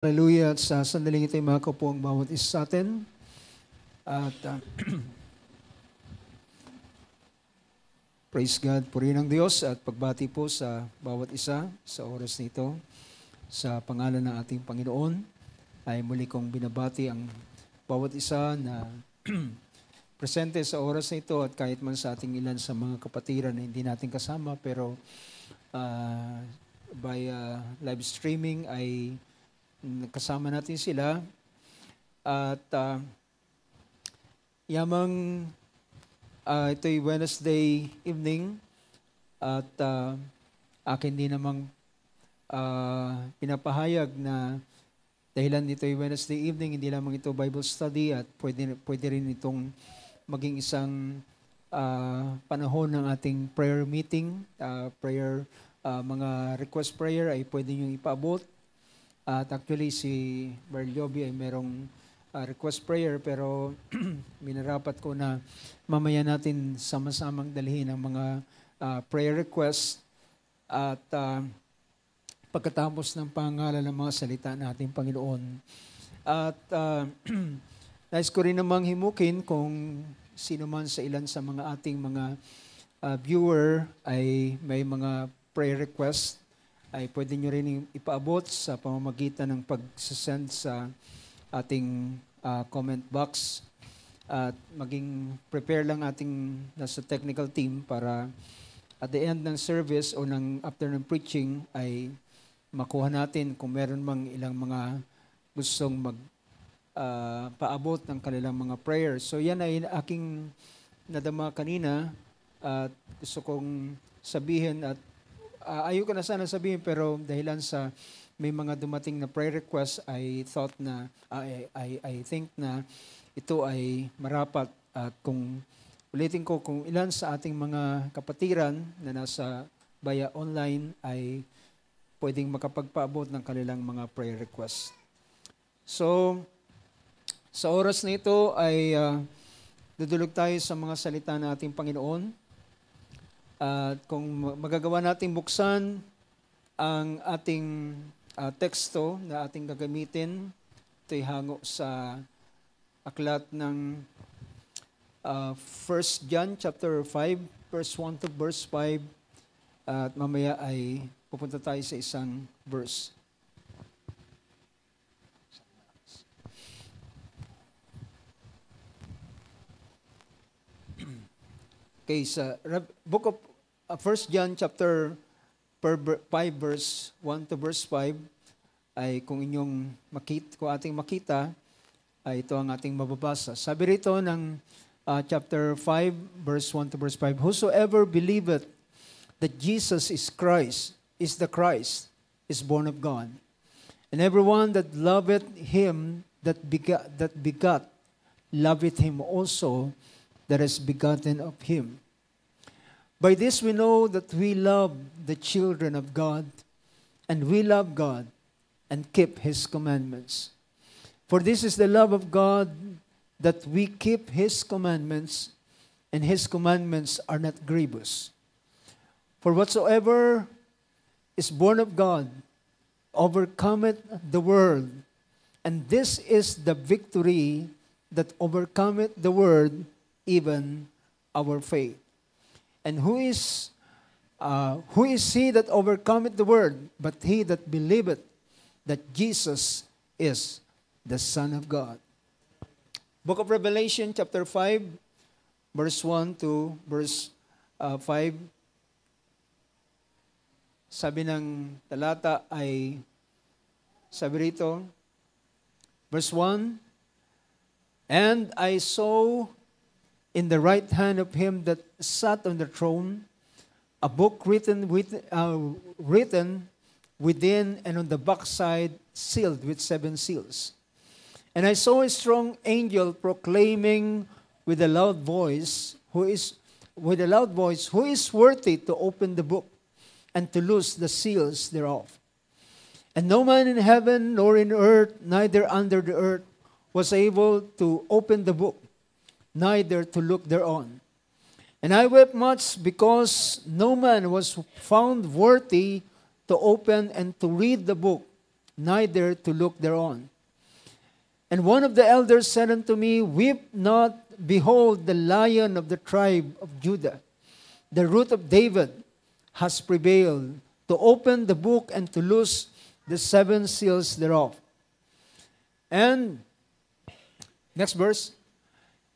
Hallelujah. At sa sandaling ito ay makakapo ang bawat isa sa atin. At praise God, purihin ang Diyos at pagbati po sa bawat isa sa oras nito. Sa pangalan ng ating Panginoon ay muli kong binabati ang bawat isa na presente sa oras na ito at kahit man sa ating ilan sa mga kapatiran na hindi natin kasama pero by live streaming ay kasama natin sila at yamang ito'y Wednesday evening at akin din namang pinapahayag na dahilan dito'y Wednesday evening, hindi lamang ito Bible study at pwede rin itong maging isang panahon ng ating prayer meeting, mga request prayer ay pwede nyo ipaabot. At actually, si Berliobi ay merong request prayer pero minarapat ko na mamaya natin sama-samang dalhin ang mga prayer request at pagkatapos ng pangalan ng mga salita natin, Panginoon. At nais ko rin namang himukin kung sino man sa ilan sa mga ating mga viewer ay may mga prayer request ay pwede nyo rin ipaabot sa pamamagitan ng pag-send sa ating comment box at maging prepare lang ating nasa technical team para at the end ng service o ng after ng preaching ay makuha natin kung meron mang ilang mga gustong paabot ng kanilang mga prayers. So yan ay aking nadama kanina at gusto kong sabihin at ayoko na sana sabihin pero dahilan sa may mga dumating na prayer request, I think na ito ay marapat at kung ulitin ko kung ilan sa ating mga kapatiran na nasa via online ay pwedeng makapagpaabot ng kanilang mga prayer request. So, sa oras na ito ay dudulog tayo sa mga salita ng ating Panginoon. At kung magagawa nating buksan ang ating teksto na ating gagamitin, ito'y hango sa aklat ng 1 John chapter 5, verse 1 to verse 5. At mamaya ay pupunta tayo sa isang verse. Okay, sa book of 1 John chapter 5 verse 1 to verse 5 ay kung ating makita ay ito ang ating mababasa. Sabi rito ng chapter 5 verse 1 to verse 5, whosoever believeth that Jesus is the Christ, is born of God. And everyone that loveth him that begot loveth him also that is begotten of him. By this we know that we love the children of God, and we love God and keep his commandments. For this is the love of God, that we keep his commandments, and his commandments are not grievous. For whatsoever is born of God overcometh the world, and this is the victory that overcometh the world, even our faith. And who is he that overcometh the world, but he that believeth that Jesus is the Son of God? Book of Revelation, chapter 5, verse 1 to verse 5. Sabi ng talata ay, sabi rito, verse 1, and I saw in the right hand of him that sat on the throne a book written within and on the backside sealed with 7 seals. And I saw a strong angel proclaiming with a loud voice, who is worthy to open the book and to loose the seals thereof. And no man in heaven nor in earth, neither under the earth, was able to open the book, neither to look thereon. And I wept much because no man was found worthy to open and to read the book, neither to look thereon. And one of the elders said unto me, Weep not, behold, the Lion of the tribe of Judah, the root of David, has prevailed to open the book and to loose the 7 seals thereof. And, next verse,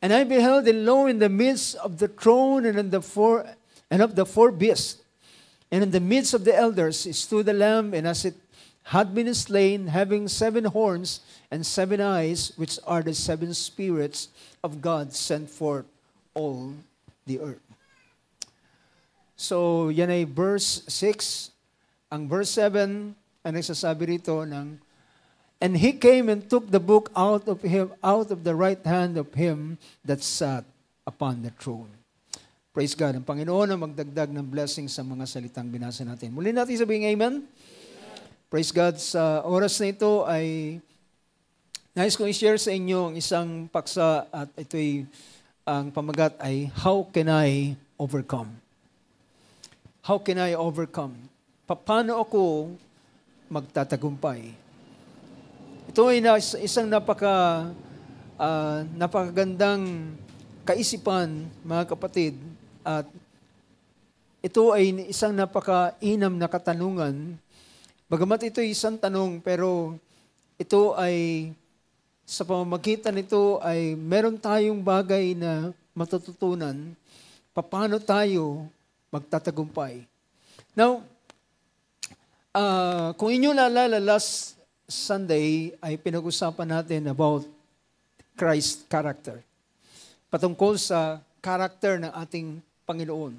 and I beheld, and lo, in the midst of the throne and of the four beasts, and in the midst of the elders stood the Lamb, and as it had been slain, having 7 horns and 7 eyes, which are the 7 spirits of God sent forth all the earth. So, yan ay verse 6. Ang verse 7 ay nagsasabi rito ng, and he came and took the book out of the right hand of him that sat upon the throne. Praise God. Ang Panginoon ang magdagdag ng blessing sa mga salitang binasa natin. Muli natin sabihin amen. Praise God. Sa oras na ito ay nais kong i-share sa inyo ang isang paksa at ito'y ang pamagat ay How Can I Overcome? How can I overcome? Paano ako magtatagumpay? Ito ay isang napakagandang kaisipan, mga kapatid, at ito ay isang napakainam na katanungan. Bagamat ito ay isang tanong, pero ito ay, sa pamamagitan nito ay meron tayong bagay na matututunan, paano tayo magtatagumpay. Now, kung inyo naalala, last Sunday ay pinag-usapan natin about Christ's character. Patungkol sa character ng ating Panginoon.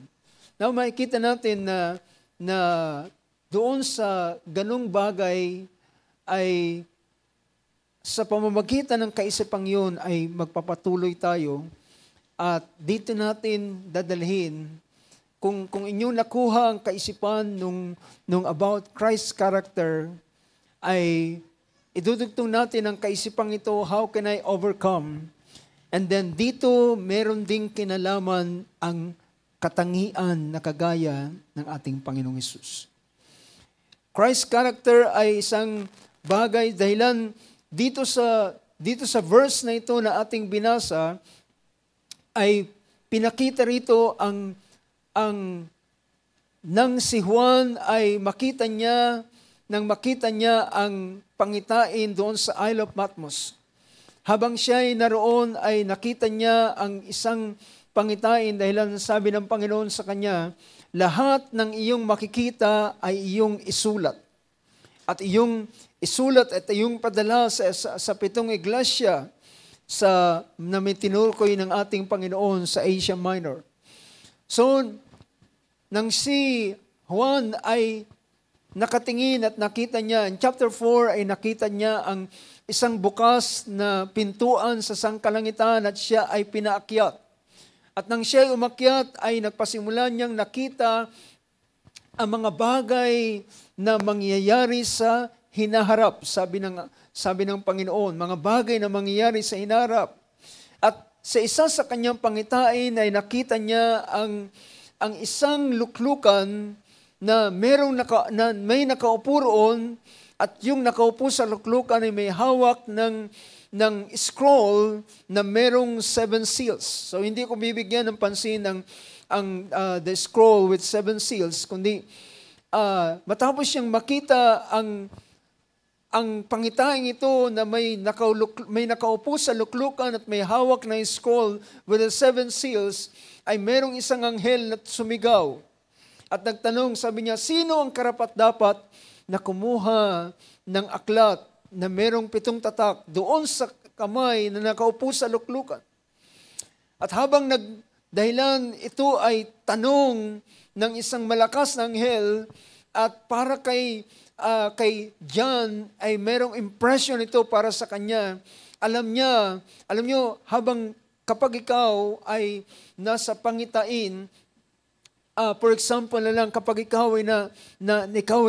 Now, makikita natin na doon sa ganung bagay ay sa pamamagitan ng kaisipang yun ay magpapatuloy tayo at dito natin dadalhin kung inyong nakuha ang kaisipan nung about Christ's character ay idudugtong natin ang kaisipang ito, how can I overcome? And then dito meron ding kinalaman ang katangian na kagaya ng ating Panginoong Hesus. Christ's character ay isang bagay dahilan dito sa verse na ito na ating binasa ay pinakita rito ang nang si Juan ay makita niya ang pangitain doon sa Isle of Patmos. Habang siya ay naroon ay nakita niya ang isang pangitain dahil sabi ng Panginoon sa kanya, lahat ng iyong makikita ay iyong isulat. At iyong isulat at iyong padala sa 7 iglesia na may tinukoy ng ating Panginoon sa Asia Minor. So, nang si Juan ay nakatingin at nakita niya, in chapter 4 ay nakita niya ang isang bukas na pintuan sa sangkalangitan at siya ay pinaakyat. At nang siya ay umakyat ay nagpasimula niyang nakita ang mga bagay na mangyayari sa hinaharap, sabi ng Panginoon, mga bagay na mangyayari sa hinaharap. At sa isa sa kanyang pangitain ay nakita niya ang isang luklukan na may nakaupo roon at yung nakaupo sa luklukan ay may hawak ng scroll na merong 7 seals. So hindi ko bibigyan ng pansin the scroll with 7 seals, kundi matapos siyang makita ang pangitain ito na may nakaupo sa luklukan at may hawak na scroll with the 7 seals, ay merong isang anghel na sumigaw. At nagtanong, sabi niya, sino ang karapat-dapat na kumuha ng aklat na merong 7 tatak doon sa kamay na nakaupo sa luklukan? At habang dahilan ito ay tanong ng isang malakas na anghel at para kay John ay merong impression ito para sa kanya. Alam niyo, kapag ikaw ay nasa pangitain, for example na lang, kapag ikaw ay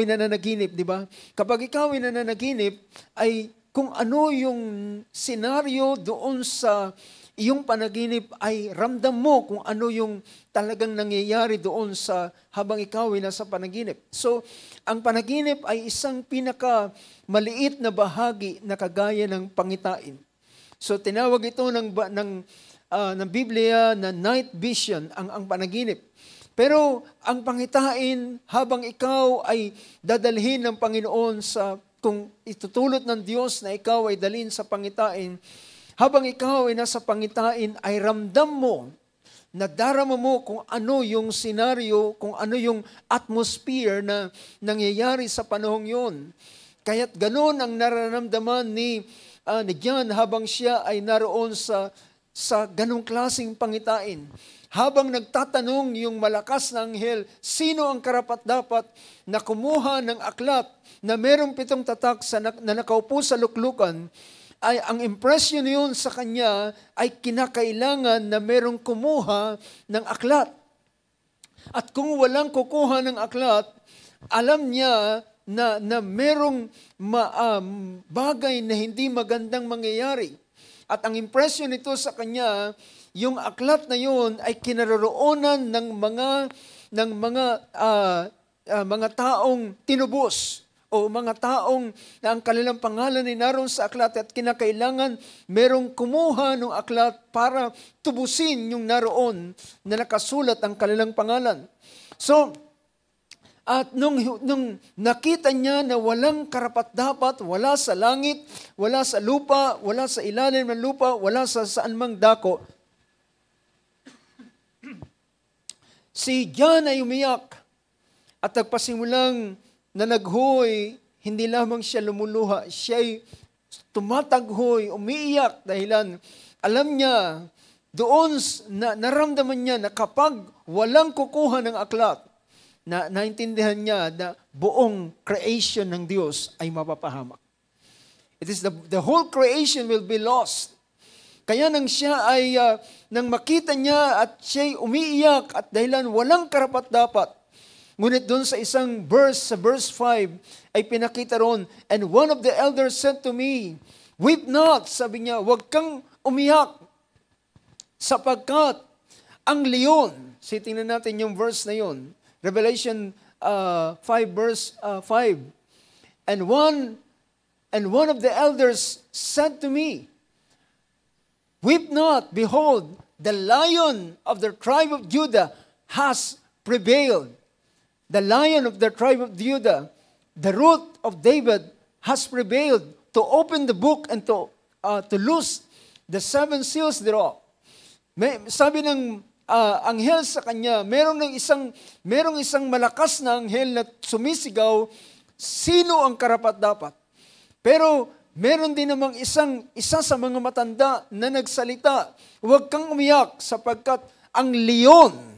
nananaginip, di ba? Kapag ikaw ay nananaginip, ay kung ano yung senaryo doon sa iyong panaginip ay ramdam mo kung ano yung talagang nangyayari doon sa habang ikaw ay nasa panaginip. So, ang panaginip ay isang maliit na bahagi na kagaya ng pangitain. So, tinawag ito ng Biblia na night vision, ang panaginip. Pero ang pangitain, habang ikaw ay dadalhin ng Panginoon kung itutulot ng Diyos na ikaw ay dalhin sa pangitain, habang ikaw ay nasa pangitain, ay ramdam mo, nadarama mo kung ano yung senaryo, kung ano yung atmosphere na nangyayari sa panahong yun. Kaya't ganoon ang nararamdaman ni John habang siya ay naroon sa ganong klaseng pangitain. Habang nagtatanong yung malakas na anghel, sino ang karapat-dapat na kumuha ng aklat na merong 7 tatak na nakaupo sa luklukan, ay ang impression yun sa kanya ay kinakailangan na merong kumuha ng aklat. At kung walang kukuha ng aklat, alam niya na merong bagay na hindi magandang mangyayari. At ang impression nito sa kanya, yung aklat na yun ay kinaroroonan ng mga taong tinubos o mga taong na ang kanilang pangalan ay naroon sa aklat at kinakailangan merong kumuha ng aklat para tubusin yung naroon na nakasulat ang kanilang pangalan. So, at nung nakita niya na walang karapat-dapat, wala sa langit, wala sa lupa, wala sa ilalim ng lupa, wala sa saan mang dako, si John ay umiyak at nagpasimulang na naghoy, hindi lamang siya lumuluha, siya'y tumataghoy, umiiyak dahilan alam niya, doon naramdaman niya na kapag walang kukuha ng aklat, na naintindihan niya na buong creation ng Diyos ay mapapahamak. It is the whole creation will be lost. Kaya nang siya ay, nang makita niya at siya'y umiiyak at dahilan walang karapat-dapat. Ngunit doon sa isang verse, sa verse 5, ay pinakita ron, and one of the elders said to me, weep not, sabi niya, huwag kang umiyak, sapagkat ang leon, tingnan natin yung verse na yun, Revelation 5 verse 5, and one of the elders said to me, weep not, behold, the Lion of the tribe of Judah has prevailed. The Lion of the tribe of Judah, the root of David, has prevailed to open the book and to loose the 7 seals thereof. Sabi ng anghel sa kanya, merong isang malakas na anghel na sumisigaw, sino ang karapat-dapat? Pero meron din namang isa sa mga matanda na nagsalita, huwag kang umiyak sapagkat ang leon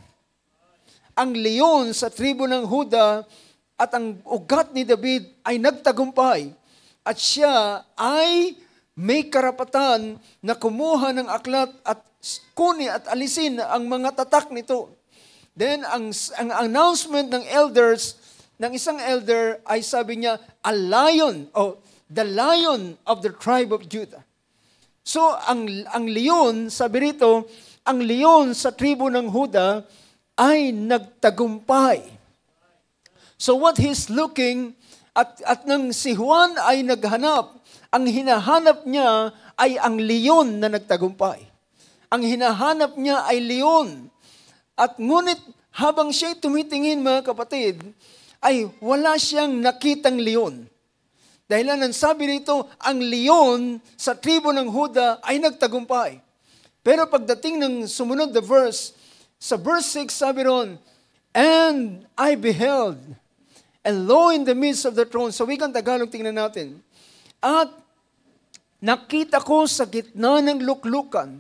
sa tribo ng Huda at ang ugat ni David ay nagtagumpay at siya ay may karapatan na kumuha ng aklat at kunin at alisin ang mga tatak nito. Then ang announcement ng isang elder ay sabi niya, a lion, the Lion of the tribe of Judah. So, ang leon, sabi rito, ang leon sa tribo ng Huda ay nagtagumpay. So, what he's looking, at nang si Juan ay naghanap, ang hinahanap niya ay ang leon na nagtagumpay. Ang hinahanap niya ay leon. At ngunit, habang siya'y tumitingin, mga kapatid, ay wala siyang nakitang leon. Dahil ang sabi nito, ang leon sa tribo ng Huda ay nagtagumpay. Pero pagdating ng sumunod na verse, sa verse 6 sabi ron, and I beheld, and lo in the midst of the throne. Sa wikang Tagalog, tingnan natin. At nakita ko sa gitna ng luklukan,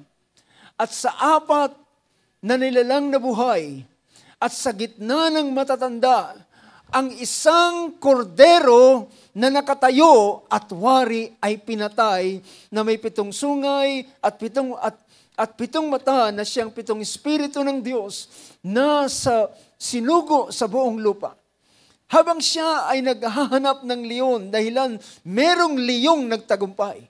at sa 4 na nilalang na buhay, at sa gitna ng matatanda, ang isang kordero na nakatayo at wari ay pinatay na may 7 sungay at 7 mata na siyang 7 espiritu ng Diyos na sinugo sa buong lupa. Habang siya ay naghahanap ng leon dahilan merong leyong nagtagumpay.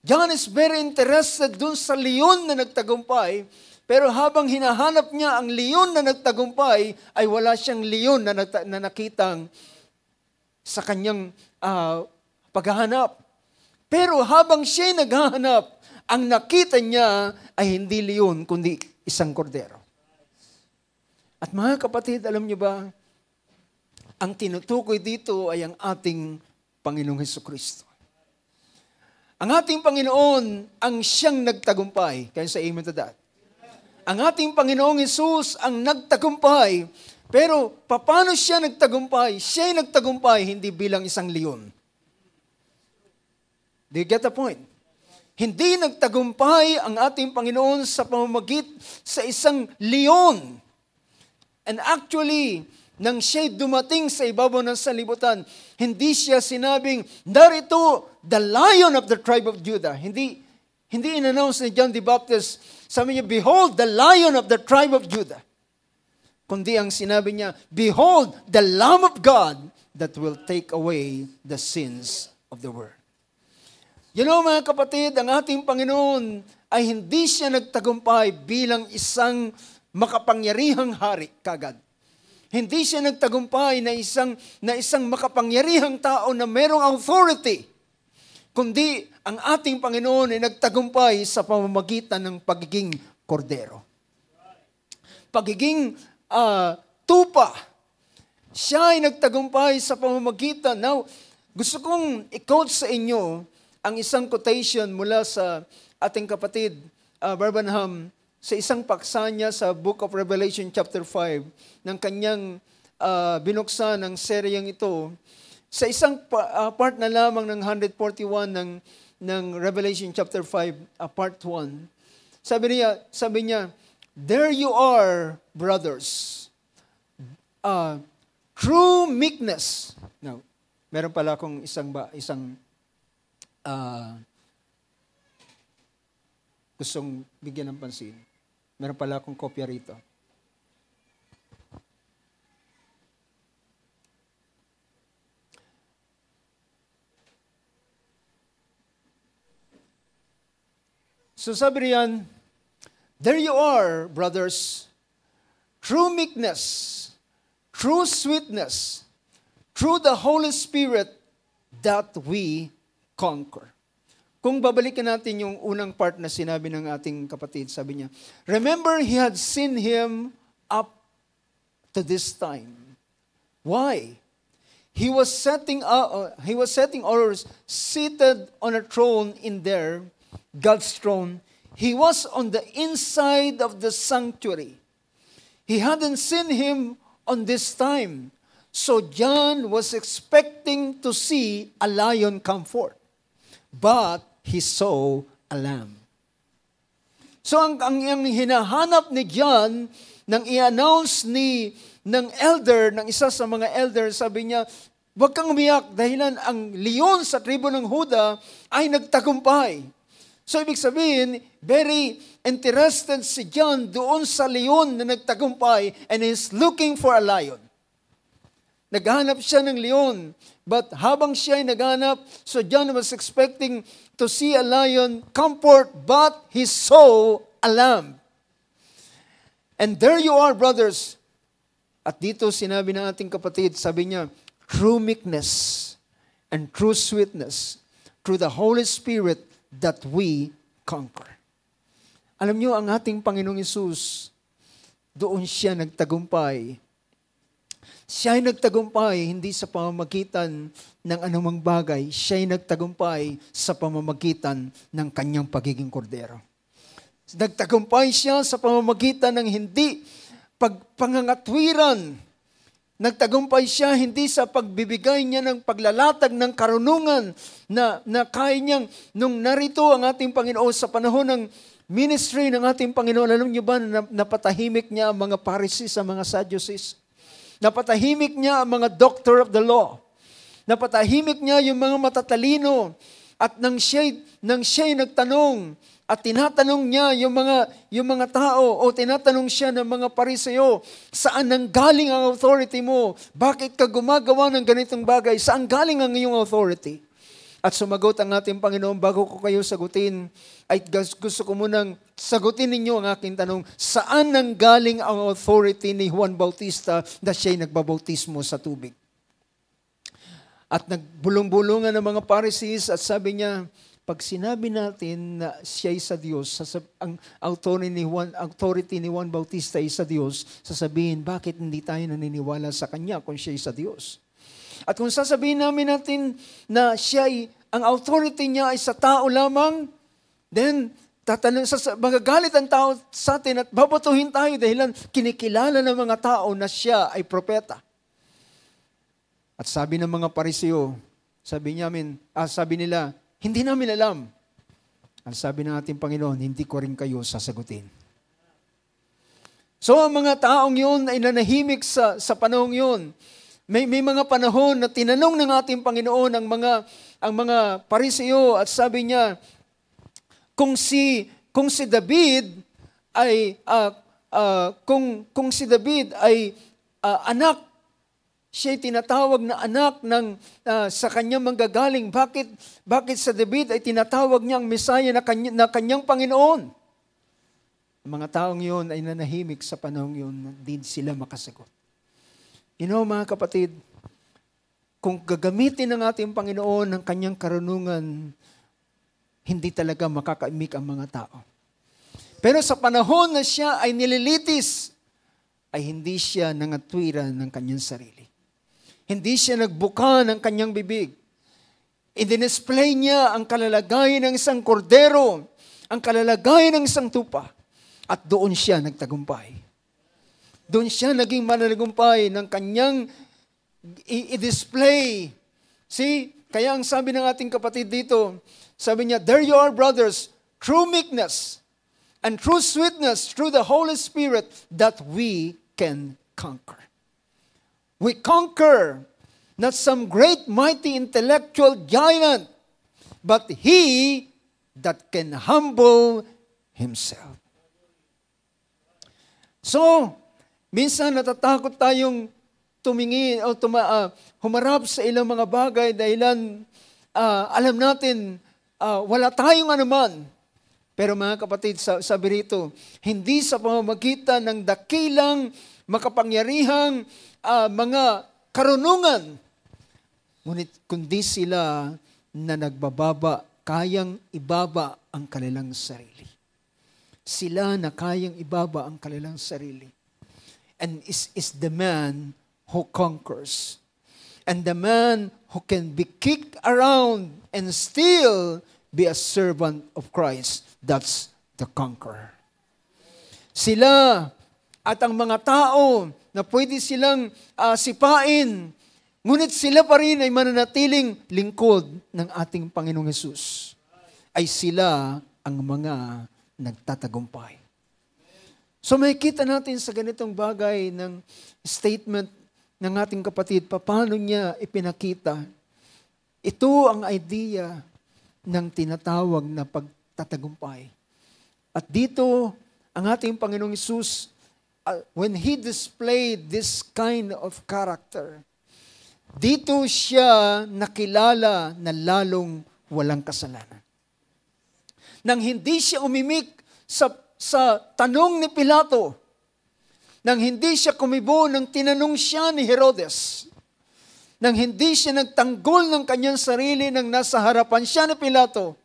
John is very interested dun sa leon na nagtagumpay, pero habang hinahanap niya ang leon na nagtagumpay, ay wala siyang leon na nakitang sa kanyang paghahanap. Pero habang siya'y naghahanap, ang nakita niya ay hindi leon, kundi isang kordero. At mga kapatid, alam niyo ba, ang tinutukoy dito ay ang ating Panginoong Hesukristo. Ang ating Panginoon ang siyang nagtagumpay. Kaya sa amen to that. Ang ating Panginoong Hesus ang nagtagumpay. Pero paano siya nagtagumpay? Siya'y nagtagumpay hindi bilang isang leon. Do you get the point? Hindi nagtagumpay ang ating Panginoon sa pamamagit sa isang leon. And actually, nang siya'y dumating sa ibabaw ng sanlibutan, hindi siya sinabing, narito, the Lion of the tribe of Judah. Hindi in-announce ni John the Baptist, sabi niya, behold, the Lion of the tribe of Judah. Kundi ang sinabi niya, behold, the Lamb of God that will take away the sins of the world. You know, mga kapatid, ang ating Panginoon ay hindi siya nagtagumpay bilang isang makapangyarihang hari kagad. Hindi siya nagtagumpay na isang makapangyarihang tao na merong authority. Kundi ang ating Panginoon ay nagtagumpay sa pamamagitan ng pagiging kordero. Pagiging tupa. Siya ay nagtagumpay sa pamamagitan. Now, gusto kong i-quote sa inyo ang isang quotation mula sa ating kapatid, Barbanham, sa isang paksa niya sa Book of Revelation chapter 5, ng kanyang binuksan ng seryeng ito, sa isang part na lamang ng 141 ng Revelation chapter 5, part 1. Sabi niya, there you are, brothers. True meekness. Now, meron pala akong isang gustong bigyan ng pansin. Meron pala akong kopya rito. So sabi riyan, there you are, brothers, true meekness, true sweetness, through the Holy Spirit that we conquer. Kung babalikan natin yung unang part na sinabi ng ating kapatid, sabi niya, remember, he had seen him up to this time. Why? He was setting orders, seated on a throne in there, God's throne. He was on the inside of the sanctuary. He hadn't seen him on this time. So John was expecting to see a lion come forth. But he saw a lamb. So ang hinahanap ni John nang i-announce ng isa sa mga elder, sabi niya, huwag kang umiyak dahilan ang leon sa tribo ng Huda ay nagtagumpay. So ibig sabihin, very interested si John doon sa leon na nagtagumpay and is looking for a lion. Naghanap siya ng leon. But habang siya ay naghanap, so John was expecting to see a lion come forth, but he saw a lamb. And there you are, brothers. At dito sinabi ng ating kapatid, sabi niya, true meekness and true sweetness through the Holy Spirit that we conquer. Alam niyo, ang ating Panginoong Hesus, doon siya nagtagumpay. Siya ay nagtagumpay hindi sa pamamagitan ng anumang bagay. Siya ay nagtagumpay sa pamamagitan ng kanyang pagiging kordero. Nagtagumpay siya sa pamamagitan ng hindi pangangatwiran. Nagtagumpay siya hindi sa pagbibigay niya ng paglalatag ng karunungan na kaya niyang, nung narito ang ating Panginoon sa panahon ng ministry ng ating Panginoon, alam niyo ba na napatahimik niya ang mga Pharisees, ang mga Sadducees? Napatahimik niya ang mga doctor of the law. Napatahimik niya yung mga matatalino. At nang siya'y nagtanong, at tinatanong niya yung mga tao, o tinatanong siya ng mga Pariseo, saan nang galing ang authority mo? Bakit ka gumagawa ng ganitong bagay? Saan galing ang iyong authority? At sumagot ang ating Panginoon, bago ko kayo sagutin, ay gusto ko munang sagutin ninyo ang aking tanong, saan nanggaling ang authority ni Juan Bautista na siya'y nagbabautismo sa tubig? At nagbulong-bulungan ng mga Pharisees at sabi niya, pag sinabi natin na siya'y sa Diyos, ang authority ni Juan Bautista ay sa Diyos, sasabihin, bakit hindi tayo naniniwala sa Kanya kung siya'y sa Diyos? At kung sasabihin natin na ang authority niya ay sa tao lamang, then magagalit ang tao sa atin at babatuhin tayo dahil kinikilala ng mga tao na siya ay propeta. At sabi ng mga Pariseo, sabi nila, hindi namin alam. Ang sabi ng ating Panginoon, hindi ko rin kayo sasagutin. So ang mga taong yun ay nanahimik sa panahong yun. May mga panahon na tinanong ng ating Panginoon ang mga Pariseo at sabi niya, kung si David ay anak, siya'y tinatawag na anak sa kanyang manggagaling, bakit sa David ay tinatawag niya ang Mesaya na kanyang Panginoon? Ang mga taong yun ay nanahimik sa panahong yun, hindi sila makasagot. Mga kapatid, kung gagamitin ng ating Panginoon ang kanyang karunungan, hindi talaga makakaimik ang mga tao. Pero sa panahon na siya ay nililitis, ay hindi siya nangatwiran ng kanyang sarili. Hindi siya nagbuka ng kanyang bibig. I-display niya ang kalalagayan ng isang kordero, ang kalalagayan ng isang tupa, at doon siya nagtagumpay. Doon siya naging mananagumpay ng kanyang i-display. See, kaya ang sabi ng ating kapatid dito, sabi niya, there you are, brothers, true meekness and true sweetness through the Holy Spirit that we can conquer. We conquer not some great, mighty, intellectual giant, but he that can humble himself. So, minsan natatakot tayong tumingin o humarap sa ilang mga bagay dahilan alam natin wala tayong anuman. Pero mga kapatid, sabi rito, hindi sa pamamagitan ng dakilang makapangyarihang mga karunungan, ngunit kundi sila na nagbababa, kayang ibaba ang kanilang sarili. Sila na kayang ibaba ang kanilang sarili. And is the man who conquers. And the man who can be kicked around and still be a servant of Christ. That's the conqueror. Sila at ang mga tao na pwede silang sipain, ngunit sila pa rin ay mananatiling lingkod ng ating Panginoong Hesus. Ay sila ang mga nagtatagumpay. So makikita natin sa ganitong bagay ng statement ng ating kapatid, paano niya ipinakita. Ito ang idea ng tinatawag na pagtatagumpay. At dito, ang ating Panginoong Hesus, when He displayed this kind of character, dito siya nakilala na lalong walang kasalanan. Nang hindi siya umimik sa tanong ni Pilato, nang hindi siya kumibo nang tinanong siya ni Herodes, nang hindi siya nagtanggol ng kanyang sarili nang nasa harapan siya ni Pilato,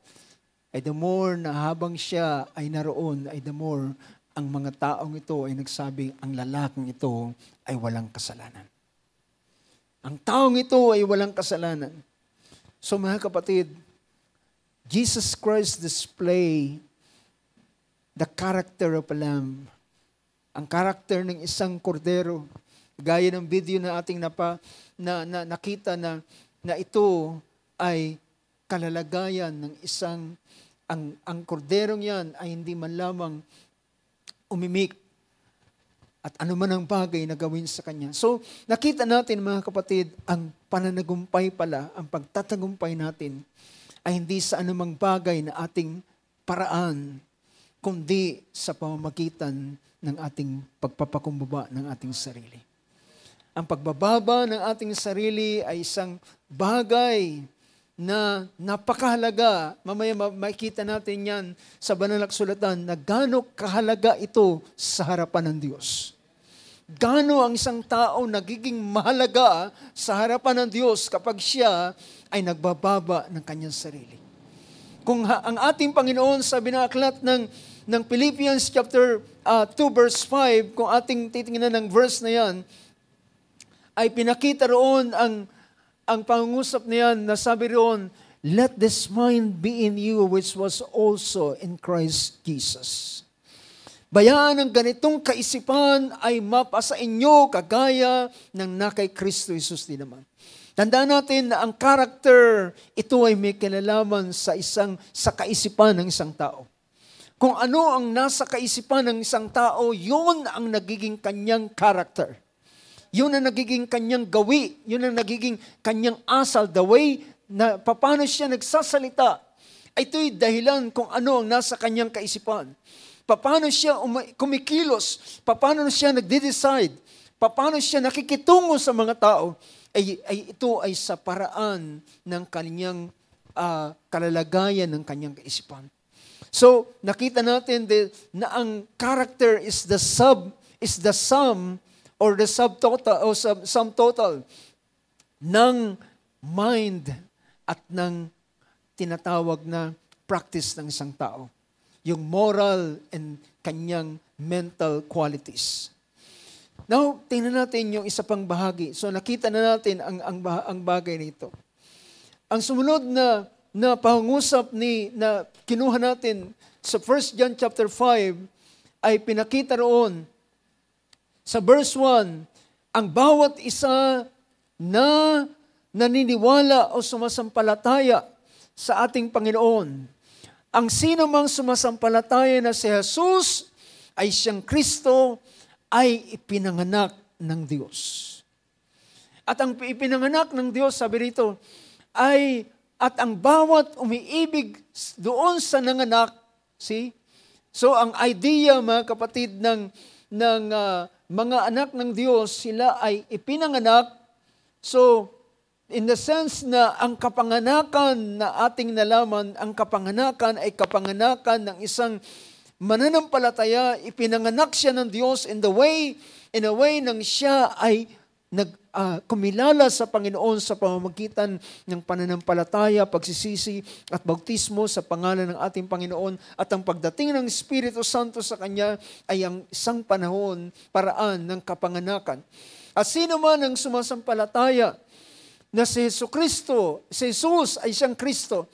ay the more na habang siya ay naroon, ay the more ang mga taong ito ay nagsabing ang lalaking ito ay walang kasalanan. Ang taong ito ay walang kasalanan. So mga kapatid, Jesus Christ display the character of a lamb. Ang karakter ng isang kordero. Gaya ng video na ating nakita na ito ay kalalagayan ng isang, ang korderong yan ay hindi man lamang umimik at anuman ang bagay na gawin sa kanya. So, nakita natin mga kapatid, ang pananagumpay pala, ang pagtatagumpay natin ay hindi sa anumang bagay na ating paraan, kundi sa pamamagitan ng ating pagpapakumbaba ng ating sarili. Ang pagbababa ng ating sarili ay isang bagay na napakahalaga. Mamaya makikita natin yan sa banal na kasulatan na gaano kahalaga ito sa harapan ng Diyos. Gaano ang isang tao nagiging mahalaga sa harapan ng Diyos kapag siya ay nagbababa ng kanyang sarili. Kung ang ating Panginoon sa binaklat ng Philippians chapter 2 verse 5, kung ating titingnan ng verse na yan, ay pinakita roon ang pangungusap na yan na sabi roon, let this mind be in you which was also in Christ Jesus. Bayaan ang ganitong kaisipan ay mapasa inyo kagaya ng nakay Kristo Jesus din naman. Tandaan natin na ang karakter, ito ay may kinalaman sa kaisipan ng isang tao. Kung ano ang nasa kaisipan ng isang tao, yun ang nagiging kanyang karakter. Yun ang nagiging kanyang gawi. Yun ang nagiging kanyang asal. The way na paano siya nagsasalita. Ito'y dahilan kung ano ang nasa kanyang kaisipan. Paano siya kumikilos. Paano siya nagde-decide. Paano siya nakikitungo sa mga tao. Ito ay sa paraan ng kanyang kalalagayan ng kanyang kaisipan. So, nakita natin na ang character is the sum or the subtotal o sum total ng mind at ng tinatawag na practice ng isang tao. Yung moral and kanyang mental qualities. Now, tingnan natin yung isa pang bahagi. So, nakita na natin ang bagay nito. Ang sumunod na pangungusap na kinuha natin sa 1 John chapter 5 ay pinakita roon sa verse 1, ang bawat isa na naniniwala o sumasampalataya sa ating Panginoon. Ang sino mang sumasampalataya na si Jesus ay siyang Kristo ay ipinanganak ng Diyos. At ang ipinanganak ng Diyos, sabi rito, at ang bawat umiibig doon sa nanganak, see? So ang idea, mga kapatid, ng mga anak ng Diyos, sila ay ipinanganak. So, in the sense na ang kapanganakan na ating nalaman, ang kapanganakan ay kapanganakan ng isang mananampalataya, ipinanganak siya ng Diyos in a way nang siya ay kumilala sa Panginoon sa pamamagitan ng pananampalataya, pagsisisi at bautismo sa pangalan ng ating Panginoon, at ang pagdating ng Espiritu Santo sa Kanya ay ang isang paraan ng kapanganakan. At sino man ang sumasampalataya na si Jesus ay siyang Kristo,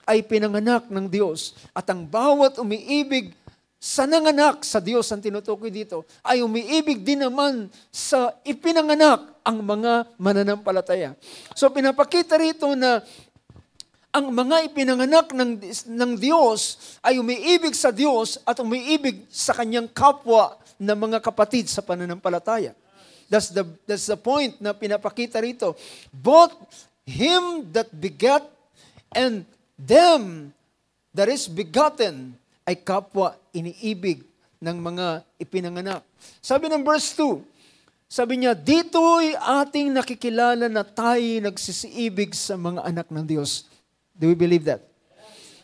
ay pinanganak ng Diyos. At ang bawat umiibig sa nanganak sa Diyos, ang tinutukoy dito, ay umiibig din naman sa ipinanganak ang mga mananampalataya. So pinapakita rito na ang mga ipinanganak ng Diyos ay umiibig sa Diyos at umiibig sa kanyang kapwa na mga kapatid sa pananampalataya. That's the point na pinapakita rito. Both him that begat and them that is begotten ay kapwa iniibig ng mga ipinanganak. Sabi ng verse 2, sabi niya, dito'y ating nakikilala na tayo nagsisiibig sa mga anak ng Diyos. Do we believe that?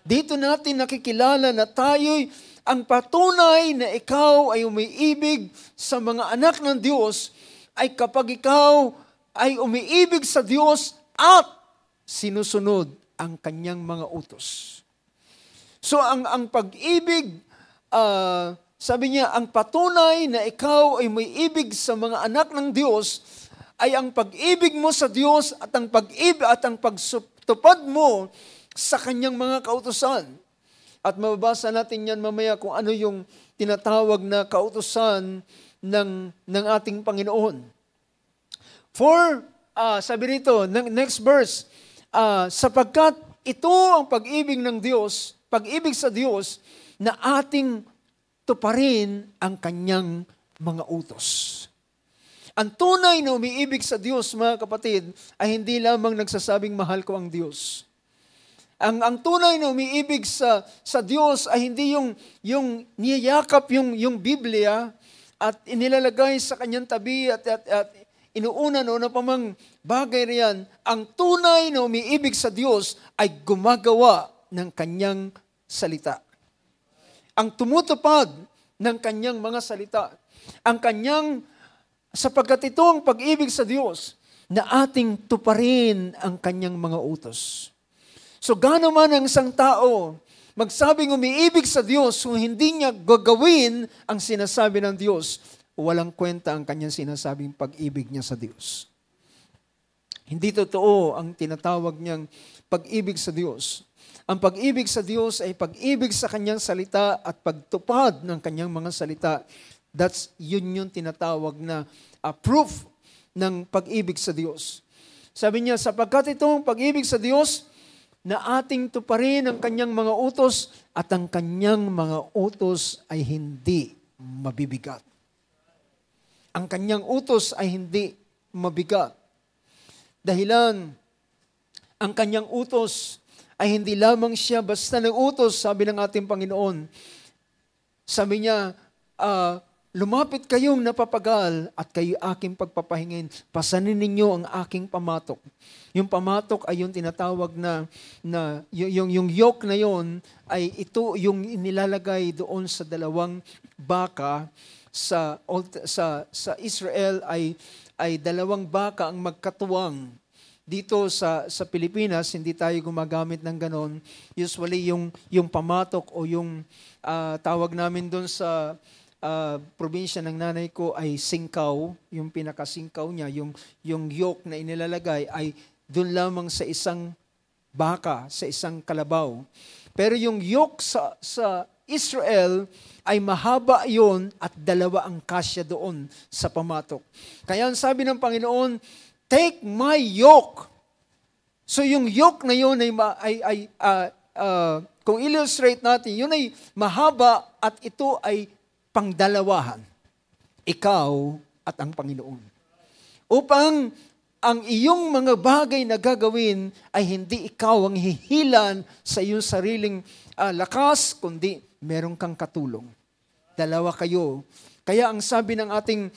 Dito natin nakikilala na tayo'y ang patunay na ikaw ay umiibig sa mga anak ng Diyos ay kapag ikaw ay umiibig sa Diyos at sinusunod ang kanyang mga utos. So ang pag-ibig, sabi niya, ang patunay na ikaw ay may ibig sa mga anak ng Diyos ay ang pag-ibig mo sa Diyos at ang pag-ibig at ang pagtupad mo sa kanyang mga kautusan. At mababasa natin yan mamaya kung ano yung tinatawag na kautusan ng ating Panginoon. For, sabi rito, next verse, sapagkat ito ang pag-ibig ng Diyos, pag-ibig sa Diyos, na ating tuparin ang kanyang mga utos. Ang tunay na umiibig sa Diyos, mga kapatid, ay hindi lamang nagsasabing mahal ko ang Diyos. Ang tunay na umiibig sa Diyos ay hindi yung niyayakap yung Biblia at inilalagay sa kanyang tabi at inuuna no na pamang bagay riyan, ang tunay na umiibig sa Diyos ay gumagawa ng kanyang salita. Ang tumutupad ng kanyang mga salita. Ang kanyang, sapagkat ito ang pag-ibig sa Diyos, na ating tuparin ang kanyang mga utos. So gaano man ang isang tao magsabing umiibig sa Diyos kung hindi niya gagawin ang sinasabi ng Diyos, walang kwenta ang kanyang sinasabing pag-ibig niya sa Diyos. Hindi totoo ang tinatawag niyang pag-ibig sa Diyos. Ang pag-ibig sa Diyos ay pag-ibig sa kanyang salita at pagtupad ng kanyang mga salita. Yun yung tinatawag na proof ng pag-ibig sa Diyos. Sabi niya, sapagkat itong pag-ibig sa Diyos, na ating tuparin ang kanyang mga utos at ang kanyang mga utos ay hindi mabibigat. Ang kanyang utos ay hindi mabigat. Dahilan, ang kanyang utos ay hindi lamang siya basta nag-utos, sabi ng ating Panginoon. Sabi niya, lumapit kayong napapagal at kayo aking pagpapahingin. Pasanin ninyo ang aking pamatok. Yung pamatok ay yung tinatawag na yung yoke na yon ay ito yung inilalagay doon sa dalawang baka sa Israel ay dalawang baka ang magkatuwang. Dito sa Pilipinas, hindi tayo gumagamit ng ganon. Usually yung pamatok o yung tawag namin doon sa probinsya ng nanay ko ay singkaw, yung pinakasingkaw niya, yung yoke na inilalagay ay doon lamang sa isang baka, sa isang kalabaw. Pero yung yoke sa Israel ay mahaba yon at dalawa ang kasya doon sa pamatok. Kaya ang sabi ng Panginoon, take my yoke. So yung yoke na yon ay kung illustrate natin, yun ay mahaba at ito ay pangdalawahan, ikaw at ang Panginoon. Upang ang iyong mga bagay na gagawin ay hindi ikaw ang hihilan sa iyong sariling lakas, kundi meron kang katulong. Dalawa kayo. Kaya ang sabi ng ating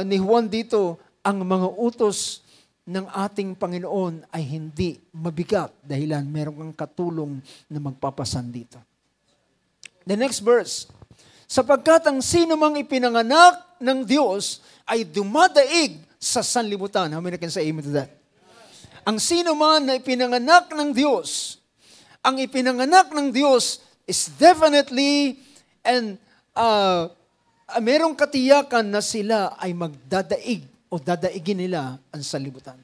ni Juan dito, ang mga utos ng ating Panginoon ay hindi mabigat dahilan meron kang katulong na magpapasan dito. The next verse, sapagkat ang sino mang ipinanganak ng Diyos ay dumadaig sa sanlibutan. How many can say amen to that? Ang sino man na ipinanganak ng Diyos, ang ipinanganak ng Diyos is definitely and merong katiyakan na sila ay magdadaig o dadaigin nila ang sanlibutan.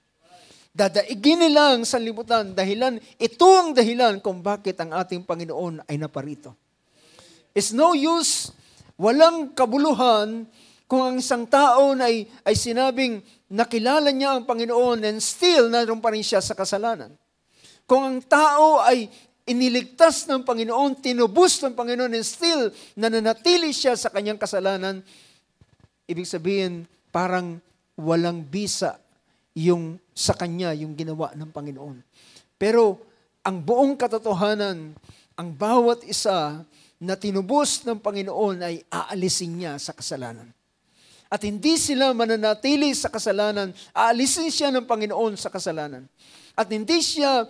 Dadaigin nila ang sanlibutan dahilan, ito ang dahilan kung bakit ang ating Panginoon ay naparito. It's no use, walang kabuluhan kung ang isang tao na ay sinabing nakilala niya ang Panginoon and still naroon pa rin siya sa kasalanan. Kung ang tao ay iniligtas ng Panginoon, tinubos ng Panginoon and still nananatili siya sa kanyang kasalanan, ibig sabihin parang walang bisa yung sa kanya yung ginawa ng Panginoon. Pero ang buong katotohanan, ang bawat isa na tinubos ng Panginoon ay aalisin niya sa kasalanan. At hindi sila mananatili sa kasalanan, aalisin siya ng Panginoon sa kasalanan. At hindi siya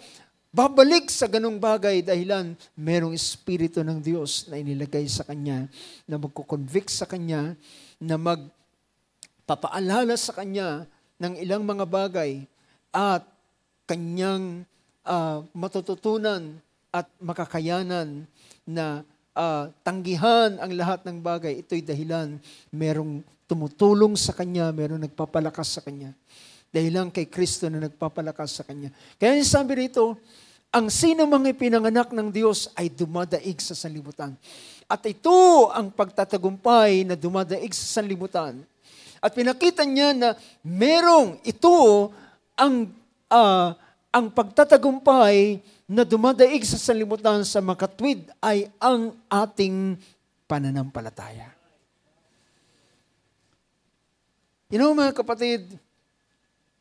babalik sa ganung bagay dahilan merong Espiritu ng Diyos na inilagay sa kanya, na magkukonvict sa kanya, na magpapaalala sa kanya ng ilang mga bagay at kanyang matututunan at makakayanan na tanggihan ang lahat ng bagay. Ito'y dahilan merong tumutulong sa kanya, merong nagpapalakas sa kanya. Dahilan kay Kristo na nagpapalakas sa kanya. Kaya sabi rito, ang sino mang ipinanganak ng Diyos ay dumadaig sa sanlibutan. At ito ang pagtatagumpay na dumadaig sa sanlibutan. At pinakita niya na merong ito ang pagtatagumpay na dumadaig sa sanlibutan sa makatwid ay ang ating pananampalataya. You know mga kapatid,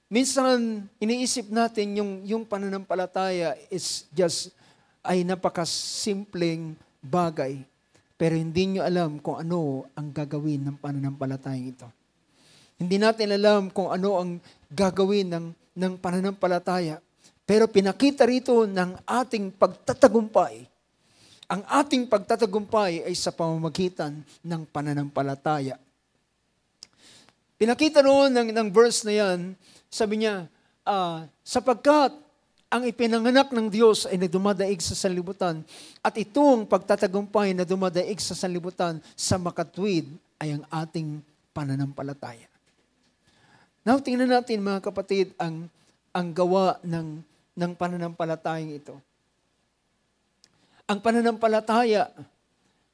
minsan iniisip natin yung pananampalataya is just ay napakasimpleng bagay. Pero hindi nyo alam kung ano ang gagawin ng pananampalatayang ito. Hindi natin alam kung ano ang gagawin ng pananampalataya. Pero pinakita rito ng ating pagtatagumpay. Ang ating pagtatagumpay ay sa pamamagitan ng pananampalataya. Pinakita roon ng verse na yan, sabi niya, sapagkat ang ipinanganak ng Diyos ay nagdumadaig sa sanlibutan at itong pagtatagumpay na dumadaig sa sanlibutan sa makatwid ay ang ating pananampalataya. Now, tingnan natin mga kapatid ang gawa ng pananampalatayang ito. Ang pananampalataya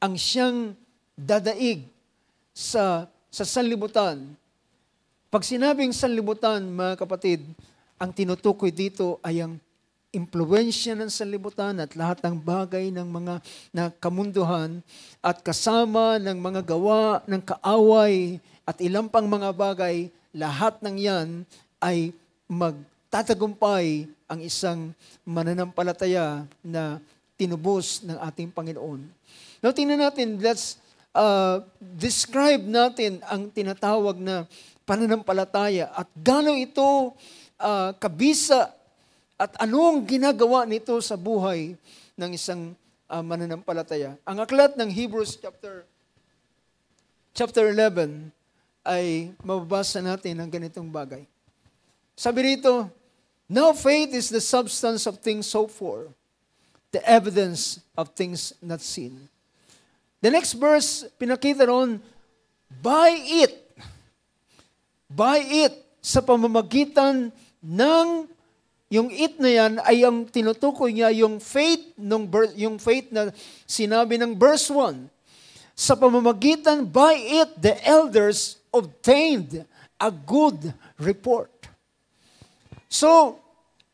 ang siyang dadaig sa sanlibutan. Pag sinabing sanlibutan, mga kapatid, ang tinutukoy dito ay ang impluwensya ng sanlibutan at lahat ng bagay ng mga kamunduhan at kasama ng mga gawa ng kaaway at ilang pang mga bagay, lahat ng yan ay magtatagumpay ang isang mananampalataya na tinubos ng ating Panginoon. Now, tingnan natin, let's describe natin ang tinatawag na pananampalataya at gaano ito kabisa at anong ginagawa nito sa buhay ng isang mananampalataya. Ang aklat ng Hebrews chapter 11 ay mababasa natin ang ganitong bagay. Sabi rito, now faith is the substance of things hoped for, the evidence of things not seen. The next verse, pinakita ron, by it, sa pamamagitan ng, yung it na yan ay ang tinutukoy niya, yung faith na sinabi ng verse 1. Sa pamamagitan, by it, the elders obtained a good report. So,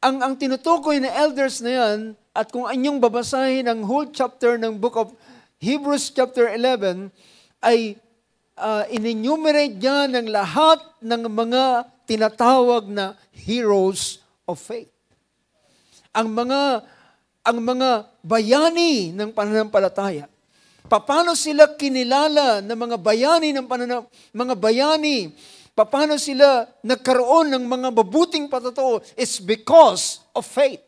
ang tinutukoy na elders na yan, at kung anyong babasahin ang whole chapter ng book of Hebrews chapter 11, ay in-enumerate niya ng lahat ng mga tinatawag na heroes of faith. Ang mga bayani ng pananampalataya. Paano sila kinilala ng mga bayani paano sila nagkaroon ng mga mabuting patotoo? It's because of faith.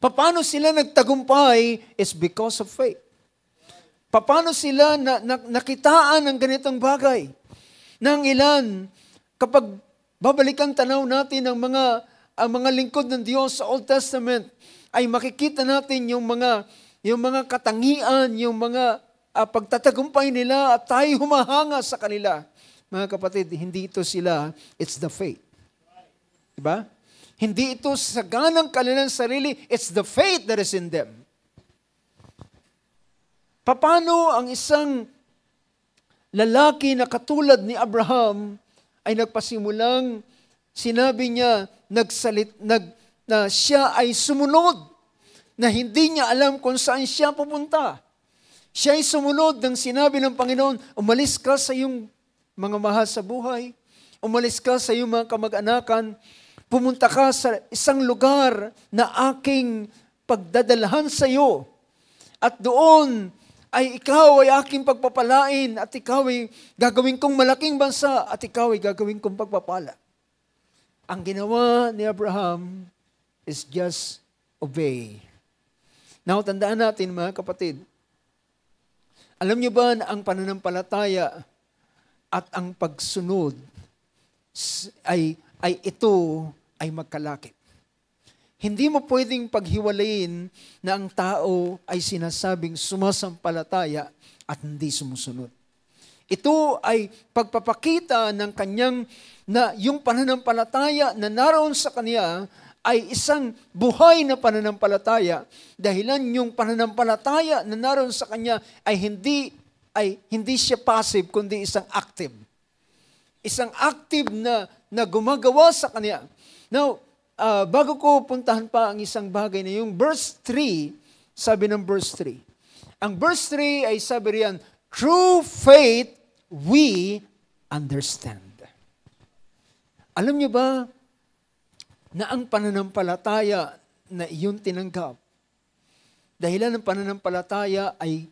Paano sila nagtagumpay? It's because of faith. Paano sila nakitaan ng ganitong bagay? Nang ilan, kapag babalikan tanaw natin ang mga lingkod ng Diyos sa Old Testament, ay makikita natin yung mga katangian, yung mga pagtatagumpay nila at tayo humahanga sa kanila. Mga kapatid, hindi ito sila, it's the faith. Diba? Hindi ito sa ganang kanilang sarili, it's the faith that is in them. Paano ang isang lalaki na katulad ni Abraham ay nagpasimulang sinabi niya na siya ay sumunod, na hindi niya alam kung saan siya pupunta. Siya ay sumunod ng sinabi ng Panginoon, umalis ka sa iyong mga mahal sa buhay, umalis ka sa iyong mga kamag-anakan, pumunta ka sa isang lugar na aking pagdadalhan sa iyo. At doon ay ikaw ay aking pagpapalain at ikaw ay gagawin kong malaking bansa at ikaw ay gagawin kong pagpapala. Ang ginawa ni Abraham is just obey. Now, tandaan natin mga kapatid, alam niyo ba na ang pananampalataya at ang pagsunod ay magkalakip. Hindi mo pwedeng paghiwalayin na ang tao ay sinasabing sumasampalataya at hindi sumusunod. Ito ay pagpapakita ng kanyang na yung pananampalataya na naroon sa kanya ay isang buhay na pananampalataya. Dahilan yung pananampalataya na naroon sa kanya ay hindi siya passive kundi isang active. Isang active na gumagawa sa kanya. Now, bago ko puntahan pa ang isang bagay na yung verse 3, sabi ng verse 3. Ang verse 3 ay sabi riyan, through faith we understand. Alam niyo ba na ang pananampalataya na iyong tinanggap, dahilan ng pananampalataya ay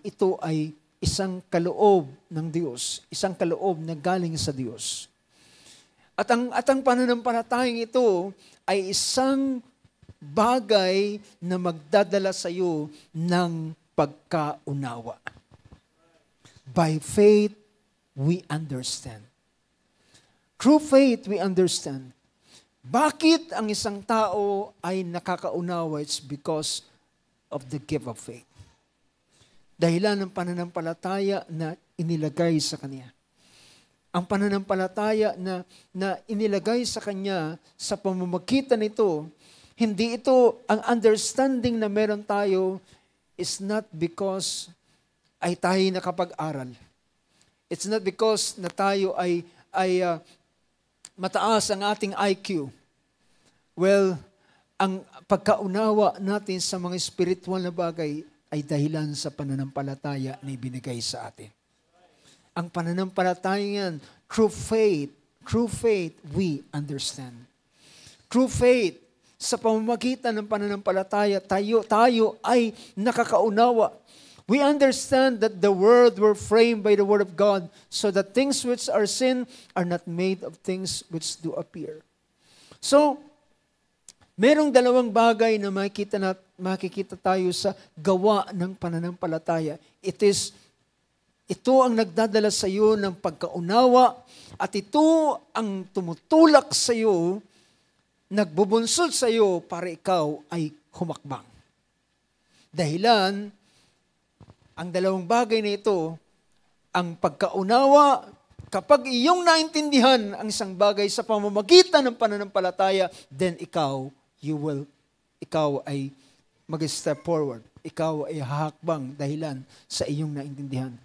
ito ay isang kaloob ng Diyos, isang kaloob na galing sa Diyos. At ang pananampalatayang ito ay isang bagay na magdadala sa iyo ng pagkaunawa. By faith, we understand. Through faith, we understand. Bakit ang isang tao ay nakakaunawa? It's because of the gift of faith. Dahilan ng pananampalataya na inilagay sa Kanya. Ang pananampalataya na inilagay sa Kanya, sa pamamagitan nito, hindi ito, ang understanding na meron tayo is not because ay tayo nakapag-aral. It's not because na tayo ay mataas ang ating IQ. Well, ang pagkaunawa natin sa mga spiritual na bagay ay dahilan sa pananampalataya na ibinigay sa atin. Ang pananampalataya yan, through faith, we understand. Through faith, sa pamamagitan ng pananampalataya, tayo ay nakakaunawa. We understand that the world were framed by the Word of God, so that things which are seen are not made of things which do appear. So, merong dalawang bagay na makikita tayo sa gawa ng pananampalataya. Ito ang nagdadala sa iyo ng pagkaunawa at ito ang tumutulak sa iyo, nagbubunsod sa iyo para ikaw ay humakbang. Dahilan, ang dalawang bagay na ito, ang pagkaunawa, kapag iyong naintindihan ang isang bagay sa pamamagitan ng pananampalataya, then ikaw ay mag-step forward. Ikaw ay hahakbang dahilan sa iyong naintindihan.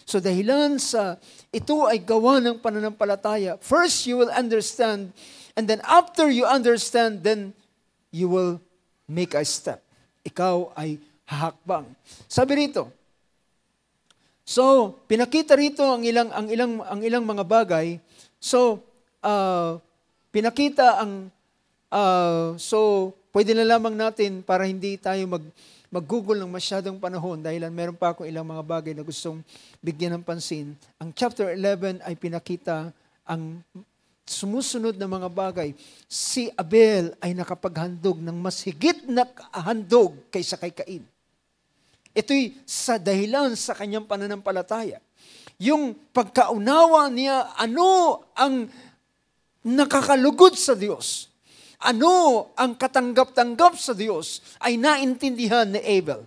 So dahilan sa ito ay gawa ng pananampalataya. First, you will understand, and then after you understand, then you will make a step. Ikaw ay hahakbang. Sabi rito, so pinakita rito ang ilang mga bagay. So pinakita so pwede na lamang natin para hindi tayo mag-google ng masyadong panahon dahil meron pa akong ilang mga bagay na gustong bigyan ng pansin. Ang chapter 11 ay pinakita ang sumusunod na mga bagay. Si Abel ay nakapaghandog ng mas higit na handog kaysa kay Cain. Ito'y sa dahilan sa kanyang pananampalataya. Yung pagkaunawa niya, ano ang nakakalugod sa Diyos? Ano ang katanggap-tanggap sa Diyos ay naintindihan ni Abel.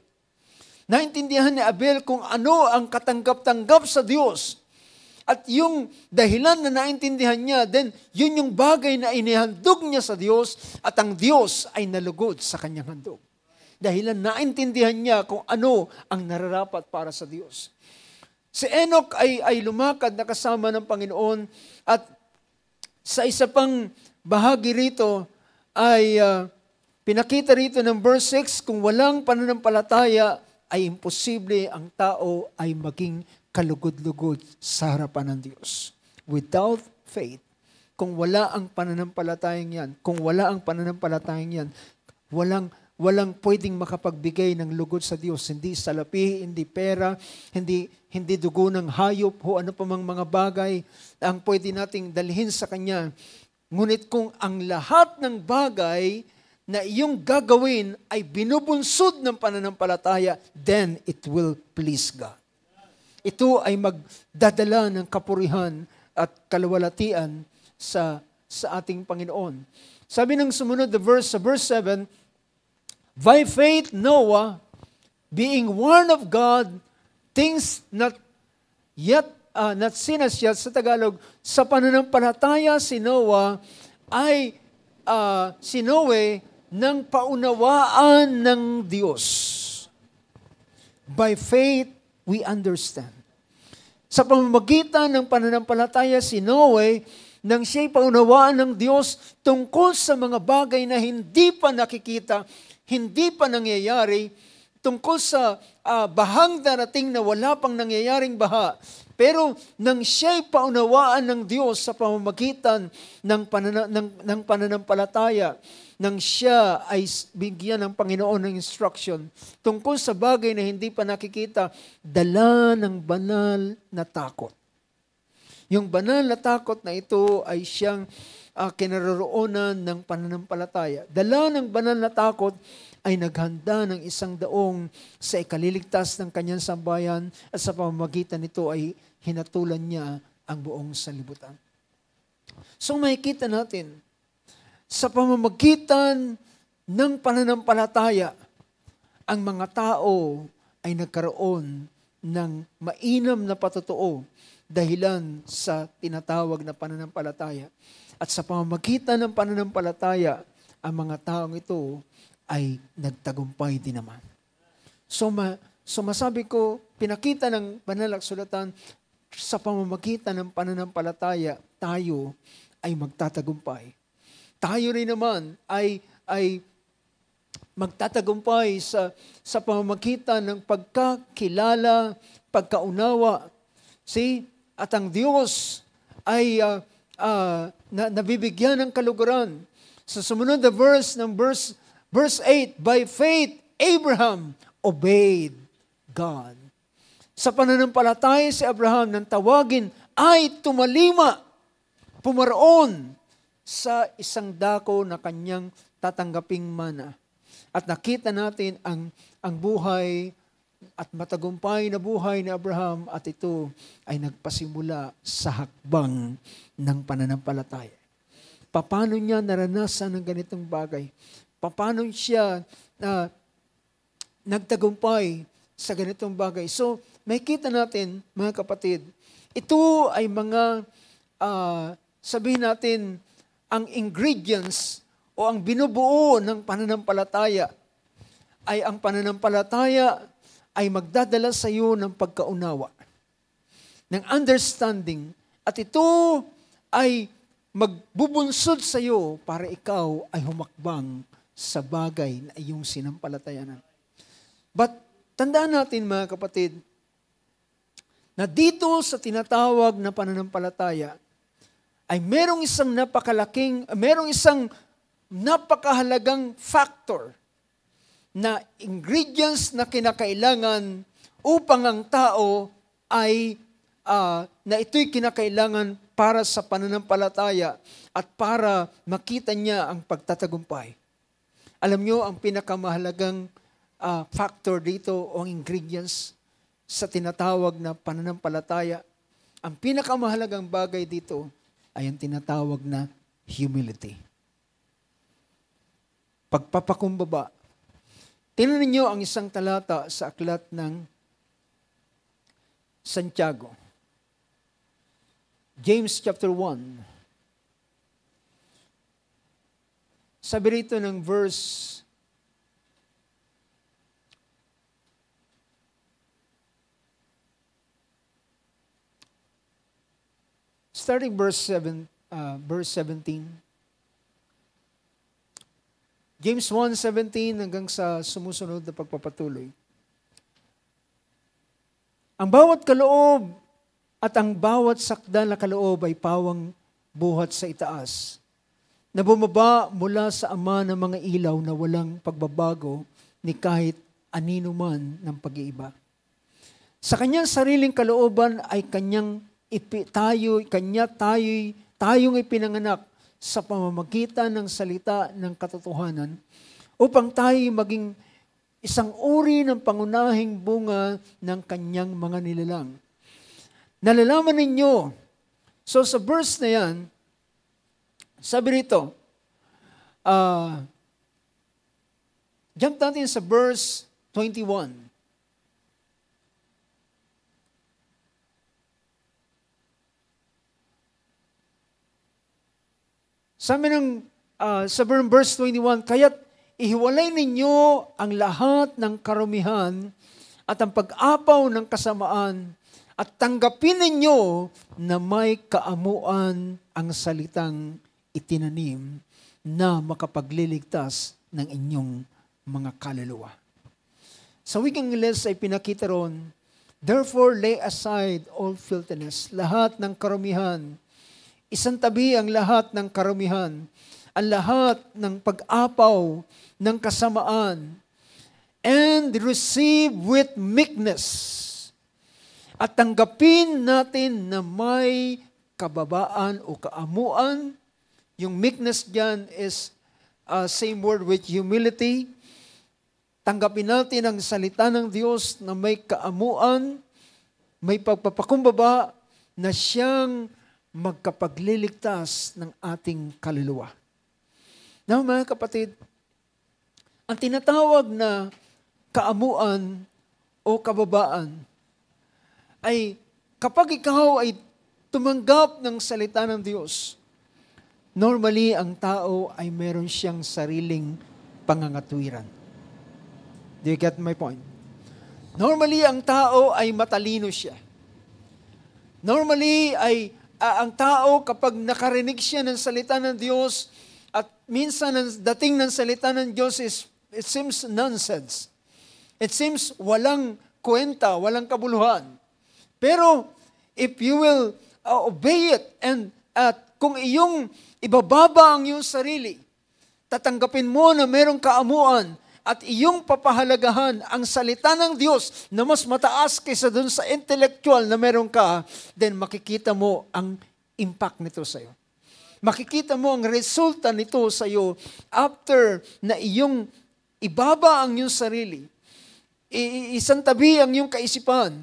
Naintindihan ni Abel kung ano ang katanggap-tanggap sa Diyos. At yung dahilan na naintindihan niya, then yun yung bagay na inihandog niya sa Diyos at ang Diyos ay nalugod sa kanyang handog. Dahilan naintindihan niya kung ano ang nararapat para sa Diyos. Si Enoch ay lumakad na kasama ng Panginoon at sa isa pang bahagi rito ay pinakita rito ng verse 6, kung walang pananampalataya ay imposible ang tao ay maging kalugod-lugod sa harapan ng Diyos. Without faith, kung wala ang pananampalatayang yan, walang pwedeng makapagbigay ng lugod sa Diyos. Hindi salapi, hindi pera, hindi dugo ng hayop, o ano pa mang mga bagay ang pwede nating dalhin sa Kanya. Ngunit kung ang lahat ng bagay na iyong gagawin ay binubunsod ng pananampalataya, then it will please God. Ito ay magdadala ng kapurihan at kaluwalhatian sa ating Panginoon. Sabi ng sumunod na verse, sa verse 7, by faith Noah, being warned of God, things not seen as yet, sa Tagalog, sa pananampalataya si Noah ay sinuwi ng paunawaan ng Diyos. By faith, we understand. Sa pamamagitan ng pananampalataya si Noah, nang siya'y paunawaan ng Diyos tungkol sa mga bagay na hindi pa nakikita, hindi pa nangyayari, tungkol sa bahang darating na wala pang nangyayaring baha. Pero nang siya'y paunawaan ng Diyos sa pamamagitan ng pananampalataya, nang siya ay bigyan ng Panginoon ng instruction tungkol sa bagay na hindi pa nakikita, dala ng banal na takot. Yung banal na takot na ito ay siyang kinaroroonan ng pananampalataya. Dala ng banal na takot ay naghanda ng isang daong sa ikaliligtas ng kanyang sambayan at sa pamamagitan nito ay hinatulan niya ang buong sanlibutan. So makikita natin, sa pamamagitan ng pananampalataya, ang mga tao ay nagkaroon ng mainam na patotoo dahilan sa tinatawag na pananampalataya. At sa pamamagitan ng pananampalataya, ang mga taong ito ay nagtagumpay din naman. So masabi ko, pinakita ng banal na kasulatan, sa pamamagitan ng pananampalataya, tayo ay magtatagumpay. Tayo rin naman ay magtatagumpay sa pamamagitan ng pagkakilala, pagkaunawa. At ang Diyos ay nabibigyan ng kaluguran. Sa sumunod na verse 8, by faith, Abraham obeyed God. Sa pananampalataya si Abraham nang tawagin ay tumalima, pumaroon sa isang dako na kanyang tatanggaping mana. At nakita natin ang buhay at matagumpay na buhay ni Abraham at ito ay nagpasimula sa hakbang ng pananampalataya. Paano niya naranasan ang ganitong bagay? Paano siya nagtagumpay sa ganitong bagay? So, makikita natin, mga kapatid, ito ay mga, sabihin natin, ang ingredients o ang binubuo ng pananampalataya ay ang pananampalataya ay magdadala sa iyo ng pagkaunawa, ng understanding, at ito ay magbubunsod sa iyo para ikaw ay humakbang sa bagay na iyong sinampalatayanan. But tandaan natin, mga kapatid, na dito sa tinatawag na pananampalataya ay merong isang napakahalagang factor na ingredients na kinakailangan upang ang tao ay na ito'y kinakailangan para sa pananampalataya at para makita niya ang pagtatagumpay. Alam niyo, ang pinakamahalagang factor dito o ingredients sa tinatawag na pananampalataya, ang pinakamahalagang bagay dito ay ang tinatawag na humility. Pagpapakumbaba. Tingnan niyo ang isang talata sa aklat ng Santiago. James chapter 1. Sabi rito ng verse 17. James 1:17 hanggang sa sumusunod na pagpapatuloy. Ang bawat kaloob at ang bawat sakdal na kaloob ay pawang buhat sa itaas, na bumaba mula sa Ama ng mga ilaw na walang pagbabago ni kahit anino man ng pag-iiba. Sa kanyang sariling kalooban ay tayong ipinanganak sa pamamagitan ng salita ng katotohanan upang tayo maging isang uri ng pangunahing bunga ng kanyang mga nilalang. Nalalaman ninyo, so sa verse na yan, sabi rito, jump natin sa verse 21. Sabi sa verse 21, kaya't ihiwalay ninyo ang lahat ng karumihan at ang pag-apaw ng kasamaan at tanggapin ninyo na may kaamuan ang salitang itinanim na makapagliligtas ng inyong mga kaluluwa. Sa wikang Ingles ay pinakita ron, therefore lay aside all filthiness, lahat ng karumihan. Isang tabi ang lahat ng karumihan ang lahat ng pag-apaw ng kasamaan, and receive with meekness. At tanggapin natin na may kababaan o kaamuan. Yung meekness dyan is same word with humility. Tanggapin natin ang salita ng Diyos na may kaamuan, may pagpapakumbaba na siyang magkapagliligtas ng ating kaluluwa. Now mga kapatid, ang tinatawag na kaamuan o kababaan ay kapag ikaw ay tumanggap ng salita ng Diyos, normally ang tao ay meron siyang sariling pangangatwiran. Do you get my point? Normally ang tao ay matalino siya. Normally ay ang tao kapag nakarinig siya ng salita ng Diyos at minsan ang dating ng salita ng Diyos is it seems nonsense. It seems walang kwenta, walang kabuluhan. Pero if you will obey it and kung iyong ibababa ang iyong sarili, tatanggapin mo na merong kaamuan at iyong papahalagahan ang salita ng Diyos na mas mataas kaysa dun sa intellectual na meron ka, then makikita mo ang impact nito sa iyo. Makikita mo ang resulta nito sa iyo after na iyong ibaba ang iyong sarili. Isang tabi ang iyong kaisipan.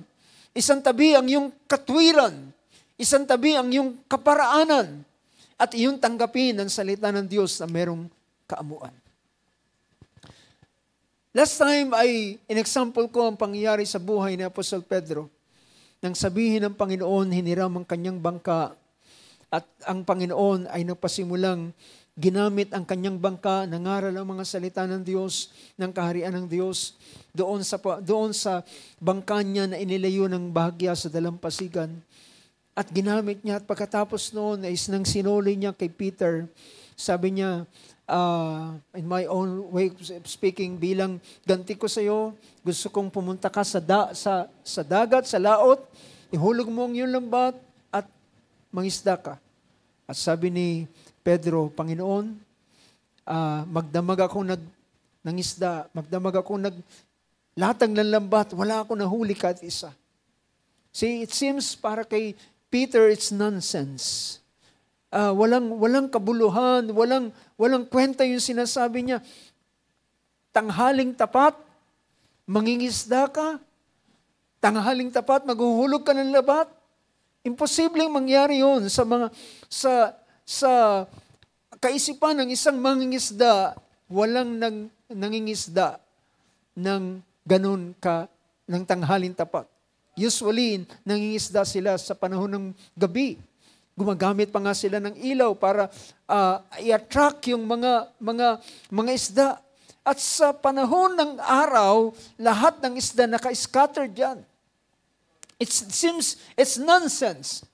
Isang tabi ang iyong katwiran. Isang tabi ang iyong kaparaanan. At iyong tanggapin ang salita ng Diyos na merong kaamuan. Last time ay in-example ko ang pangyayari sa buhay ni Apostol Pedro. Nang sabihin ng Panginoon, hiniram ang kanyang bangka at ang Panginoon ay nagpasimulang ginamit ang kanyang bangka, nangaral ang mga salita ng Diyos, ng kaharian ng Diyos, doon sa bangka niya na inilayo ng bahagya sa dalampasigan. At ginamit niya, at pagkatapos noon, is nang sinuli niya kay Peter, sabi niya, in my own way of speaking, bilang ganti ko sa iyo, gusto kong pumunta ka sa dagat, sa laot, ihulog mo ang iyong lambat, at mangisda ka. At sabi ni Pedro, Panginoon, magdamag ako nangisda, magdamag ako latag ng lambat, wala ako nahuli kahit isa. See, it seems para kay Peter, it's nonsense. Walang kabuluhan, walang kwenta yung sinasabi niya. Tanghaling tapat, mangingisda ka. Tanghaling tapat, maghuhulog ka ng labat. Imposibleng mangyari yun sa kaisipan ng isang mangingisda, walang nangingisda ng ganun ng tanghaling tapat. Usually, nangingisda sila sa panahon ng gabi. Gumagamit pa nga sila ng ilaw para i-attract yung mga isda. At sa panahon ng araw, lahat ng isda naka-scatter dyan. It seems it's nonsense.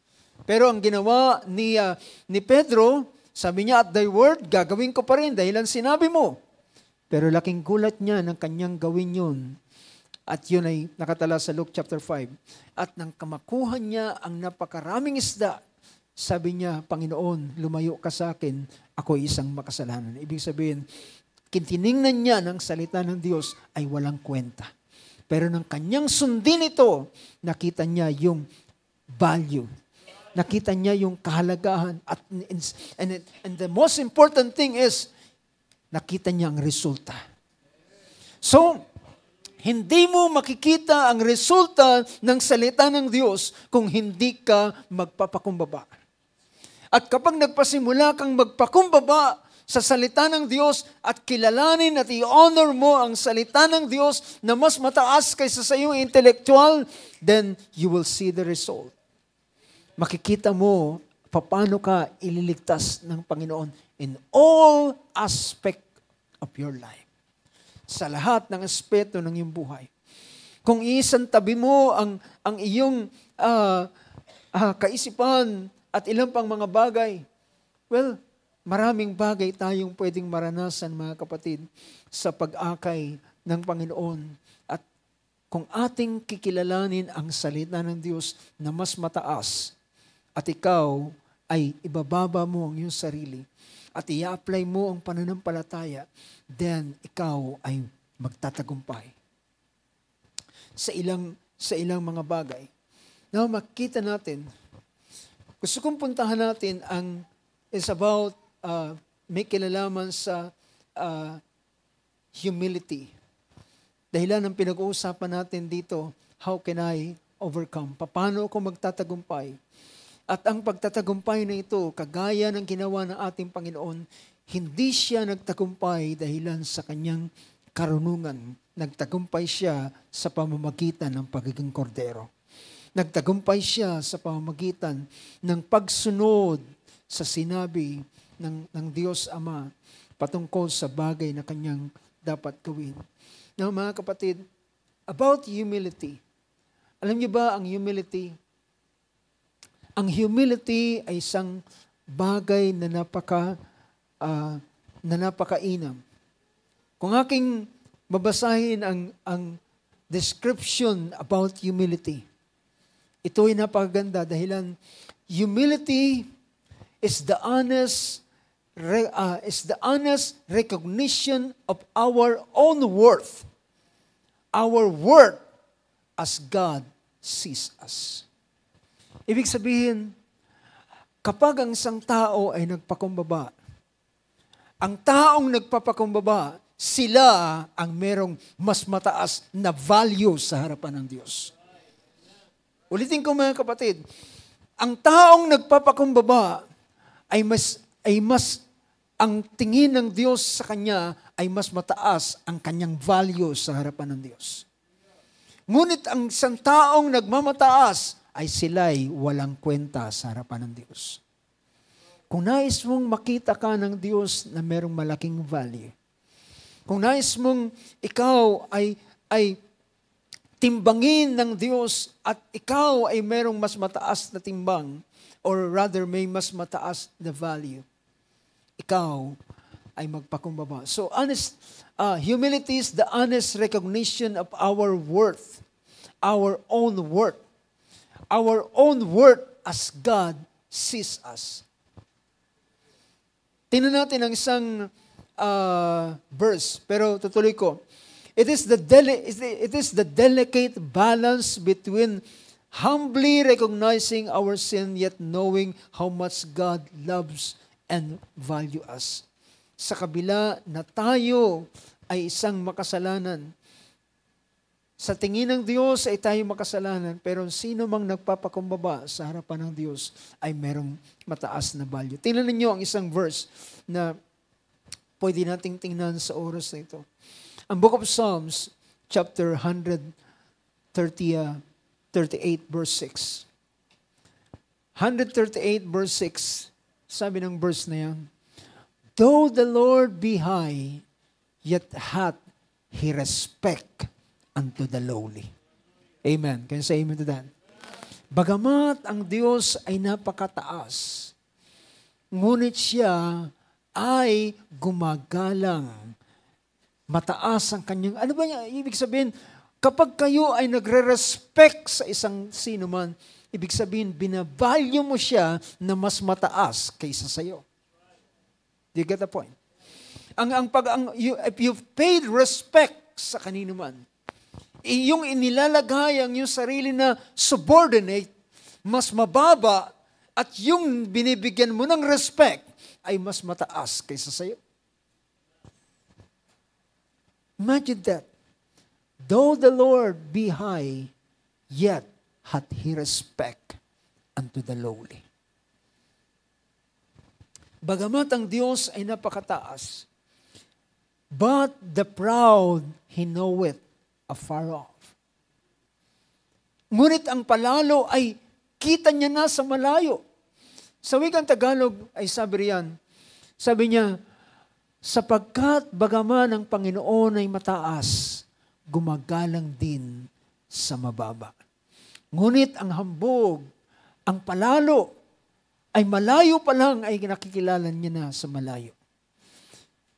Pero ang ginawa ni Pedro, sabi niya, at thy word, gagawin ko pa rin dahil ang sinabi mo. Pero laking gulat niya ng kanyang gawin yun. At yun ay nakatala sa Luke chapter 5. At nang kamakuhan niya ang napakaraming isda, sabi niya, Panginoon, lumayo ka sa akin, ako isang makasalanan. Ibig sabihin, tiningnan niya ng salita ng Diyos ay walang kwenta. Pero nang kanyang sundin ito, nakita niya yung value. Nakita niya yung kahalagahan. And the most important thing is, nakita niya ang resulta. So, hindi mo makikita ang resulta ng salita ng Diyos kung hindi ka magpapakumbaba. At kapag nagpasimula kang magpakumbaba sa salita ng Diyos at kilalanin at i-honor mo ang salita ng Diyos na mas mataas kaysa sa iyong intellectual, then you will see the result. Makikita mo paano ka ililigtas ng Panginoon in all aspect of your life. Sa lahat ng aspeto ng iyong buhay. Kung isantabi mo ang iyong kaisipan at ilang pang mga bagay, well, maraming bagay tayong pwedeng maranasan, mga kapatid, sa pag-akay ng Panginoon. At kung ating kikilalanin ang salita ng Diyos na mas mataas, at ikaw ay ibababa mo ang iyong sarili, at i-apply mo ang pananampalataya, then ikaw ay magtatagumpay sa ilang mga bagay. Now, makita natin, gusto kong puntahan natin is about may kinalaman sa humility. Dahilan ng pinag-uusapan natin dito, how can I overcome? Paano ako magtatagumpay? At ang pagtatagumpay na ito, kagaya ng ginawa ng ating Panginoon, hindi siya nagtagumpay dahilan sa kanyang karunungan. Nagtagumpay siya sa pamamagitan ng pagiging kordero. Nagtagumpay siya sa pamamagitan ng pagsunod sa sinabi ng Diyos Ama patungkol sa bagay na kanyang dapat gawin. Now, mga kapatid, about humility. Alam niyo ba ang humility? Ang humility ay isang bagay na napakainam. Kung aking babasahin ang description about humility, ito ay napakaganda dahilan humility is the honest recognition of our own worth. Our worth as God sees us. Ibig sabihin, kapag ang isang tao ay nagpakumbaba, ang taong nagpapakumbaba, sila ang merong mas mataas na value sa harapan ng Diyos. Ulitin ko mga kapatid, ang taong nagpapakumbaba ang tingin ng Diyos sa kanya ay mas mataas ang kanyang value sa harapan ng Diyos. Ngunit ang isang taong nagmamataas ay sila'y walang kwenta sa harapan ng Diyos. Kung nais mong makita ka ng Diyos na merong malaking value, kung nais mong ikaw ay timbangin ng Diyos at ikaw ay merong mas mataas na timbang, or rather may mas mataas na value, ikaw ay magpakumbaba. So humility is the honest recognition of our worth, our own worth. Our own worth as God sees us. Tingnan natin ang isang verse, pero tutuloy ko. It is the delicate balance between humbly recognizing our sin yet knowing how much God loves and value us. Sa kabila na tayo ay isang makasalanan, sa tingin ng Diyos ay tayo makasalanan, pero sino mang nagpapakumbaba sa harapan ng Diyos ay merong mataas na value. Tingnan ninyo ang isang verse na pwede nating tingnan sa oras na ito. Ang Book of Psalms, chapter 138, verse 6. 138, verse 6, sabi ng verse na yan, though the Lord be high, yet hath He respect unto the lowly. Amen. Can you say amen to that? Bagamat ang Diyos ay napakataas, ngunit siya ay gumagalang. Mataas ang kanyang, ano ba niya? Ibig sabihin, kapag kayo ay nagre-respect sa isang sino man, ibig sabihin, binavalue mo siya na mas mataas kaysa sa iyo. Do you get the point? If you've paid respect sa kanino man, yung inilalagay ang yung sarili na subordinate, mas mababa, at yung binibigyan mo ng respect ay mas mataas kaysa sa iyo. Imagine that. Though the Lord be high, yet hath He respect unto the lowly. Bagamat ang Diyos ay napakataas, but the proud He knoweth afar off. Ngunit ang palalo ay kita niya na sa malayo. Sa wikang Tagalog ay sabi niya, sapagkat bagaman ang Panginoon ay mataas, gumagalang din sa mababa. Ngunit ang hambog, ang palalo, ay malayo pa lang ay nakikilala niya na sa malayo.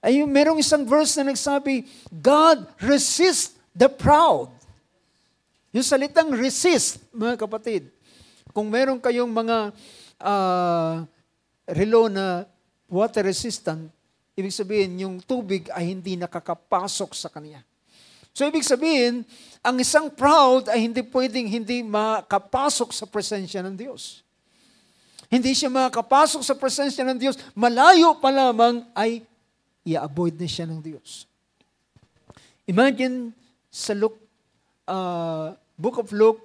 Ay merong isang verse na nagsabi, God resists the proud. Yung salitang resist, mga kapatid, kung meron kayong mga relo na water resistant, ibig sabihin, yung tubig ay hindi nakakapasok sa kanya. So, ibig sabihin, ang isang proud ay hindi pwedeng hindi makapasok sa presensya ng Diyos. Hindi siya makapasok sa presensya ng Diyos. Malayo pa lamang ay i-avoid na siya ng Diyos. Imagine sa Book of Luke,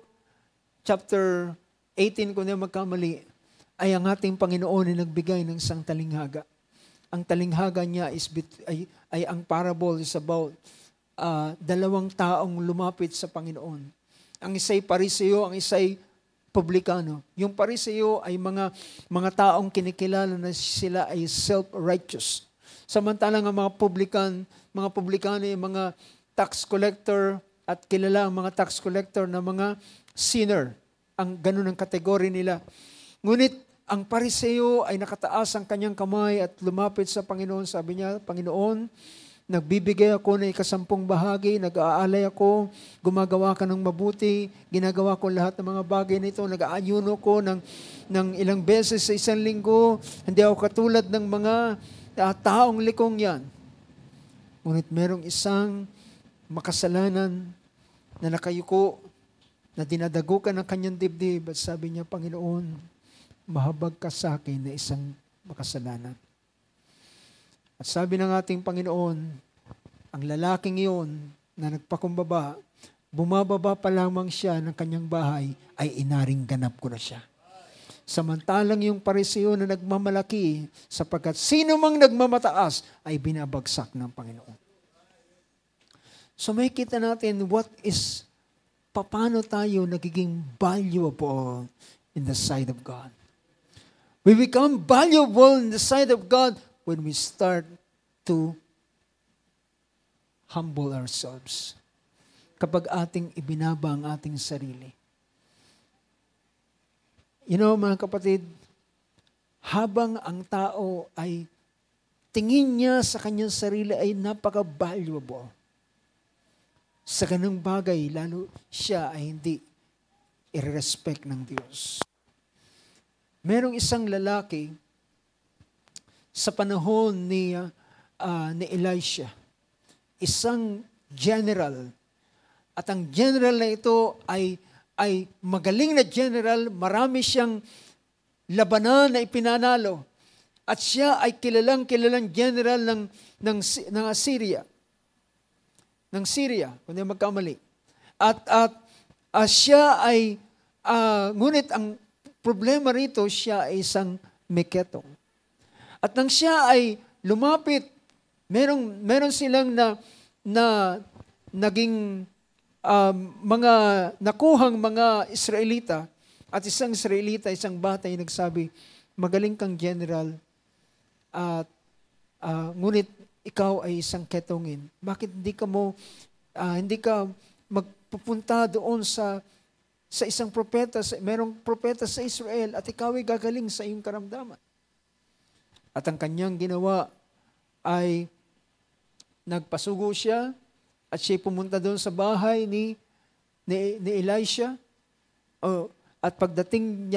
chapter 18, kung hindi magkamali, ay ang ating Panginoon ay nagbigay ng isang talinghaga. Ang talinghaga niya ay ang parable is about dalawang taong lumapit sa Panginoon. Ang isa'y Pariseo, ang isa'y publikano. Yung Pariseo ay mga taong kinikilala na sila ay self-righteous. Samantalang ang mga publikano ay mga tax collector at kilala ang mga tax collector na mga sinner. Ang ganun ang kategory nila. Ngunit ang Pariseo ay nakataas ang kanyang kamay at lumapit sa Panginoon. Sabi niya, Panginoon, nagbibigay ako ng 10 bahagi, nag-aalay ako, gumagawa ka ng mabuti, ginagawa ko lahat ng mga bagay na ito, nag-aayuno ko ng ilang beses sa isang linggo, hindi ako katulad ng mga taong likong yan. Ngunit merong isang makasalanan na nakayuko, na dinadagukan ng kanyang dibdib, at sabi niya, Panginoon, mahabag ka sa akin na isang makasalanan. At sabi ng ating Panginoon, ang lalaking iyon na nagpakumbaba, bumababa pa lamang siya ng kanyang bahay, ay inaring ganap ko na siya. Samantalang yung Pariseo na nagmamalaki, sapagkat sino mang nagmamataas, ay binabagsak ng Panginoon. So may kita natin paano tayo nagiging valuable in the sight of God. We become valuable in the sight of God when we start to humble ourselves. Kapag ating ibinaba ang ating sarili. You know, mga kapatid, habang ang tao ay tingin niya sa kanyang sarili ay napaka-valuable, sa ganung bagay, lalo siya ay hindi i-respect ng Diyos. Merong isang lalaki sa panahon ni Elisha, isang general. At ang general na ito ay magaling na general, marami siyang labanan na ipinanalo. At siya ay kilalang general ng Assyria. Ng Syria, kung hindi magkamali. At siya ay, ngunit ang problema rito, siya ay isang meketong. At nang siya ay lumapit, meron silang naging mga nakuhang mga Israelita, at isang Israelita, isang bata ay nagsabi, magaling kang general, at ngunit ikaw ay isang ketongin. Bakit hindi ka magpupunta doon sa isang propeta, merong propeta sa Israel, at ikaw ay gagaling sa iyong karamdaman. At ang kanyang ginawa ay nagpasugo siya, at siya pumunta doon sa bahay ni Elisha. At pagdating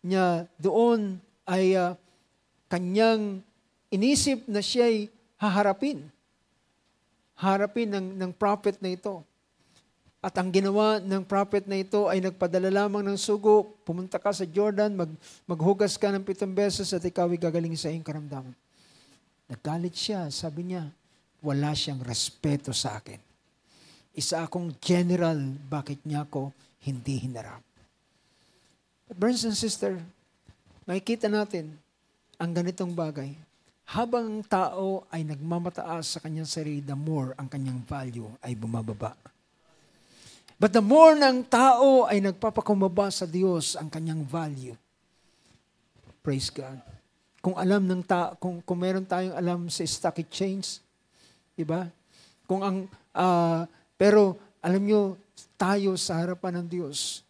niya doon ay kanyang inisip na siya'y haharapin ng prophet na ito. At ang ginawa ng prophet na ito ay nagpadala lamang ng sugo, pumunta ka sa Jordan, maghugas ka ng 7 beses at ikaw ay gagaling sa iyong karamdaman. Naggalit siya, sabi niya, wala siyang respeto sa akin. Isa akong general, bakit niya ako hindi hinarap? But brothers and sisters, makikita natin ang ganitong bagay. Habang ang tao ay nagmamataas sa kanyang sarili, the more ang kanyang value ay bumababa. But the more ng tao ay nagpapakumbaba sa Diyos ang kanyang value. Praise God. Kung alam ng kung meron tayong alam sa stock exchange, di ba? Pero alam nyo, tayo sa harapan ng Diyos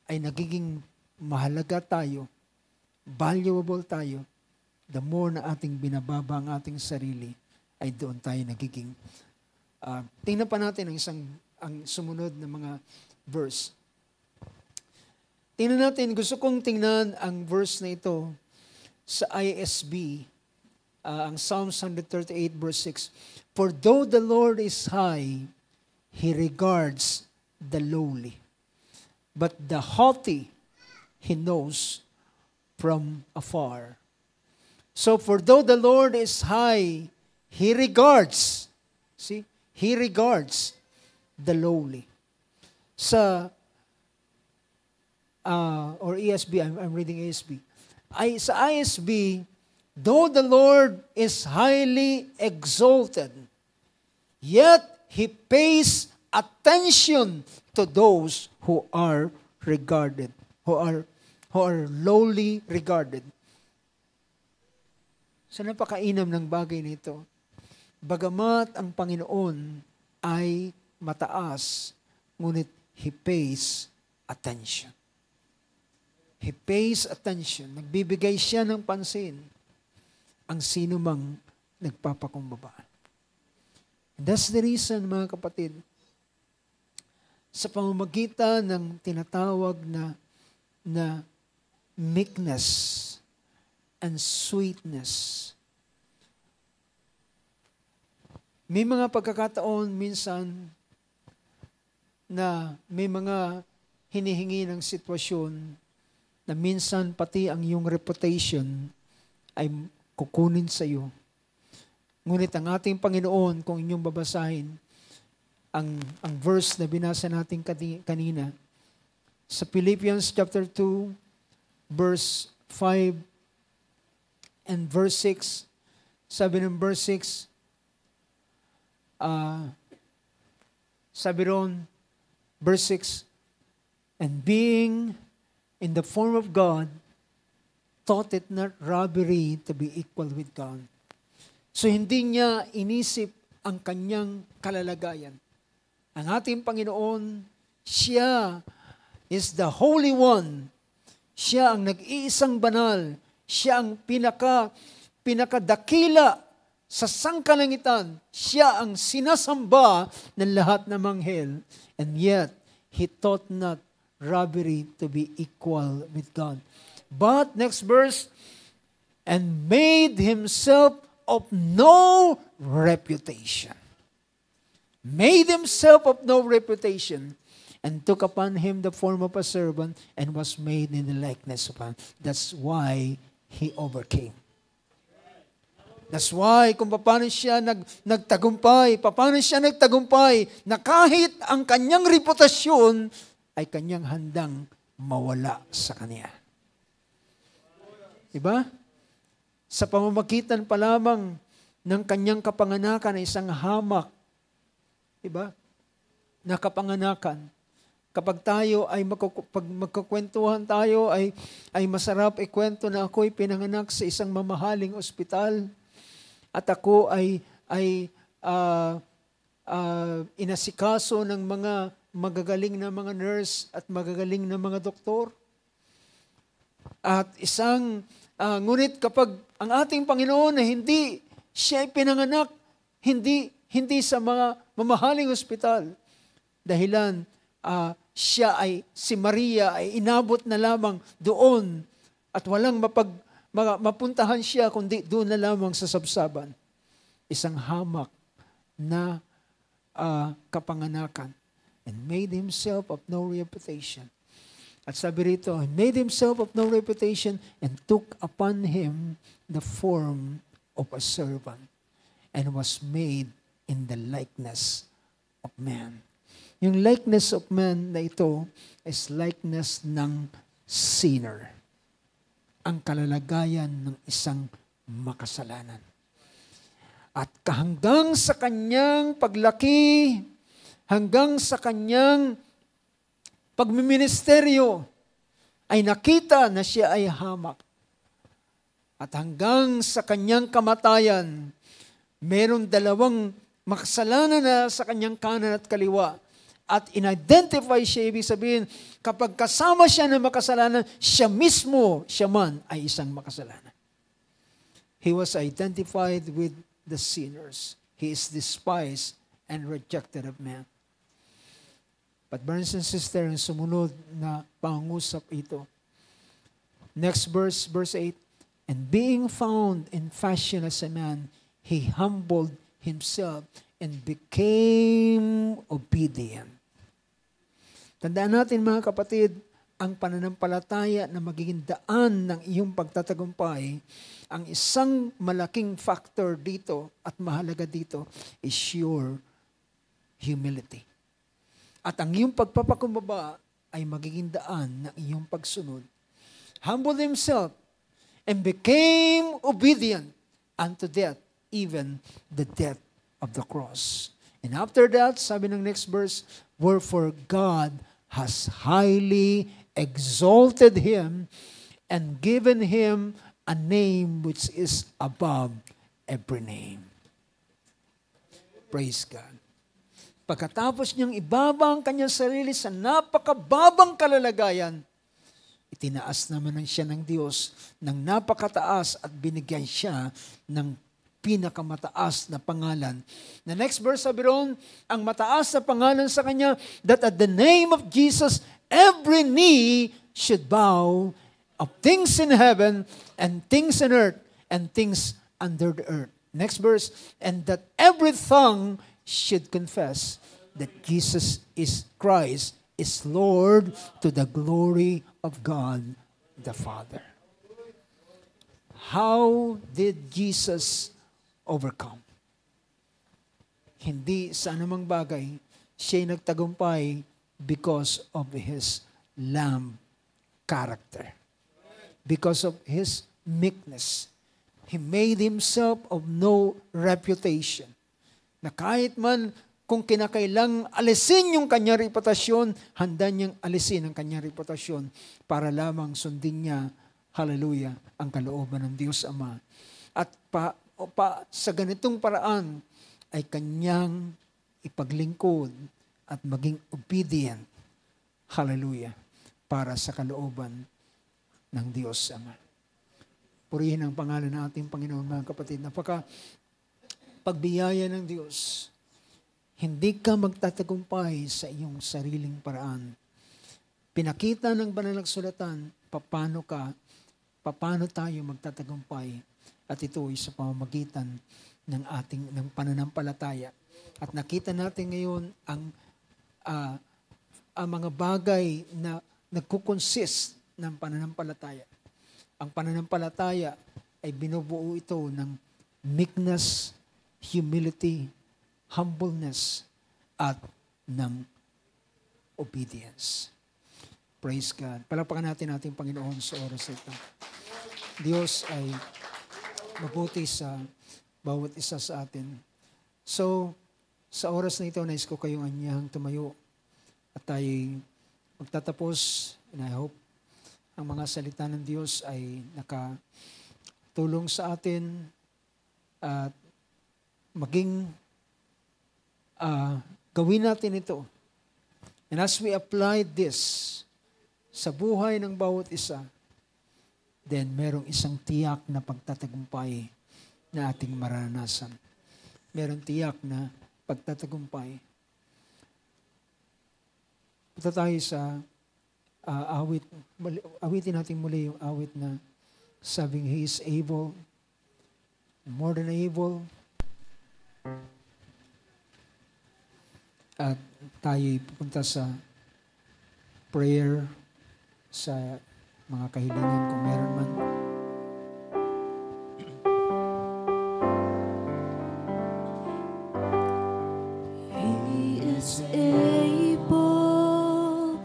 ay nagiging mahalaga tayo, valuable tayo, the more na ating binababa ang ating sarili, ay doon tayo nagiging. Tingnan pa natin ang sumunod na mga verse. Tingnan natin, gusto kong tingnan ang verse na ito sa ISB ang Psalms 138 verse 6. For though the Lord is high, He regards the lowly. But the haughty, He knows from afar. So for though the Lord is high, He regards, see, He regards the lowly. Sa, or ESB, I'm reading ESB. Sa ISB, though the Lord is highly exalted, yet He pays attention to those who are regarded, who are lowly regarded. So napakainam ng bagay nito. Bagamat ang Panginoon ay mataas, ngunit He pays attention. He pays attention. Nagbibigay siya ng pansin ang sino mang nagpapakumbaba. And that's the reason, mga kapatid, sa pamamagitan ng tinatawag na meekness and sweetness. May mga pagkakataon minsan na may mga hinihingi ng sitwasyon na minsan pati ang iyong reputation ay kukunin sa iyo. Ngunit ang ating Panginoon, kung inyong babasahin, ang verse na binasa natin kanina, sa Philippians chapter 2, verse 5 and verse 6, sabi ng verse 6, sabi ron, verse 6, and being in the form of God, thought it not robbery to be equal with God. So hindi niya inisip ang kanyang kalalagayan. Ang ating Panginoon, siya is the Holy One. Siya ang nag-iisang banal. Siya ang pinakadakila sa sangkalangitan. Siya ang sinasamba ng lahat ng manghel. And yet, He thought not robbery to be equal with God. But, next verse, and made Himself of no reputation. Made Himself of no reputation, and took upon Him the form of a servant, and was made in the likeness of man. That's why He overcame. That's why kung paano siya nagtagumpay, na kahit ang kanyang reputasyon ay kanyang handang mawala sa kanya. Diba? Sa pamamagitan pa lamang ng kanyang kapanganakan ay isang hamak. Diba? Na kapanganakan. Kapag tayo ay magkukwentuhan tayo, ay masarap ikwento na ako'y pinanganak sa isang mamahaling ospital at ako ay inasikaso ng mga magagaling na mga nurse at magagaling na mga doktor. At ngunit kapag ang ating Panginoon na hindi siya ay pinanganak, hindi sa mga mamahaling ospital, dahilan si Maria ay inabot na lamang doon at walang mapuntahan siya kundi doon na lamang sa sabsaban. Isang hamak na kapanganakan. And made Himself of no reputation. At sabi rito, made Himself of no reputation and took upon Him the form of a servant and was made in the likeness of man. Yung likeness of man na ito is likeness ng sinner. Ang kalalagayan ng isang makasalanan. At hanggang sa kanyang paglaki, hanggang sa kanyang pagmiministeryo, ay nakita na siya ay hamak. At hanggang sa kanyang kamatayan, meron dalawang makasalanan na sa kanyang kanan at kaliwa. At in-identify siya, ibig sabihin, kapag kasama siya ng makasalanan, siya mismo, siya man ay isang makasalanan. He was identified with the sinners. He is despised and rejected of man. But brothers and sisters, ang sumunod na pangusap ito. Next verse, verse 8. And being found in fashion as a man, He humbled Himself and became obedient. Tandaan natin mga kapatid, ang pananampalataya na magiging daan ng iyong pagtatagumpay, ang isang malaking factor dito at mahalaga dito is your humility. At ang iyong pagpapakumbaba ay magiging daan ng iyong pagsunod. Humbled Himself and became obedient unto death, even the death of the cross. And after that, sabi ng next verse, wherefore God has highly exalted Him and given Him a name which is above every name. Praise God. Pagkatapos niyang ibaba ang kanyang sarili sa napakababang kalalagayan, itinaas naman siya ng Diyos ng napakataas at binigyan siya ng pinakamataas na pangalan. The next verse sabi roon, ang mataas na pangalan sa kanya, that at the name of Jesus, every knee should bow of things in heaven and things in earth and things under the earth. Next verse, and that every tongue should confess that Jesus is Christ, is Lord, to the glory of God the Father. How did Jesus overcome? Hindi sa anumang bagay, siya'y nagtagumpay because of His lamb character. Because of His meekness. He made Himself of no reputation. Na kahit man kung kinakailang alisin yung kanyang reputasyon, handa niyang alisin ang kanyang reputasyon para lamang sundin niya, hallelujah, ang kalooban ng Diyos Ama. At sa ganitong paraan ay kanyang ipaglingkod at maging obedient, hallelujah, para sa kalooban ng Diyos Ama. Purihin ang pangalan ng ating Panginoon, mga kapatid. Napaka pagbiyaya ng Diyos. Hindi ka magtatagumpay sa iyong sariling paraan. Pinakita ng banal na kasulatan paano tayo magtatagumpay. At ito ay sa pamamagitan ng pananampalataya. At nakita natin ngayon ang mga bagay na nagkukonsist ng pananampalataya. Ang pananampalataya ay binubuo ito ng meekness, humility, humbleness, at ng obedience. Praise God. Palakpakan natin ating Panginoon sa oras ito. Diyos ay mabuti sa bawat isa sa atin. So, sa oras na ito, nais ko kayong anyang tumayo at tayo magtatapos. And I hope ang mga salita ng Diyos ay nakatulong sa atin at maging gawin natin ito. And as we apply this sa buhay ng bawat isa, then merong isang tiyak na pagtatagumpay na ating maranasan. Merong tiyak na pagtatagumpay. Punta tayo sa awit. Awitin natin muli yung awit na sabing He is able, more than able. At tayo'y pupunta sa prayer, sa mga kahilingan kung meron man. He is able,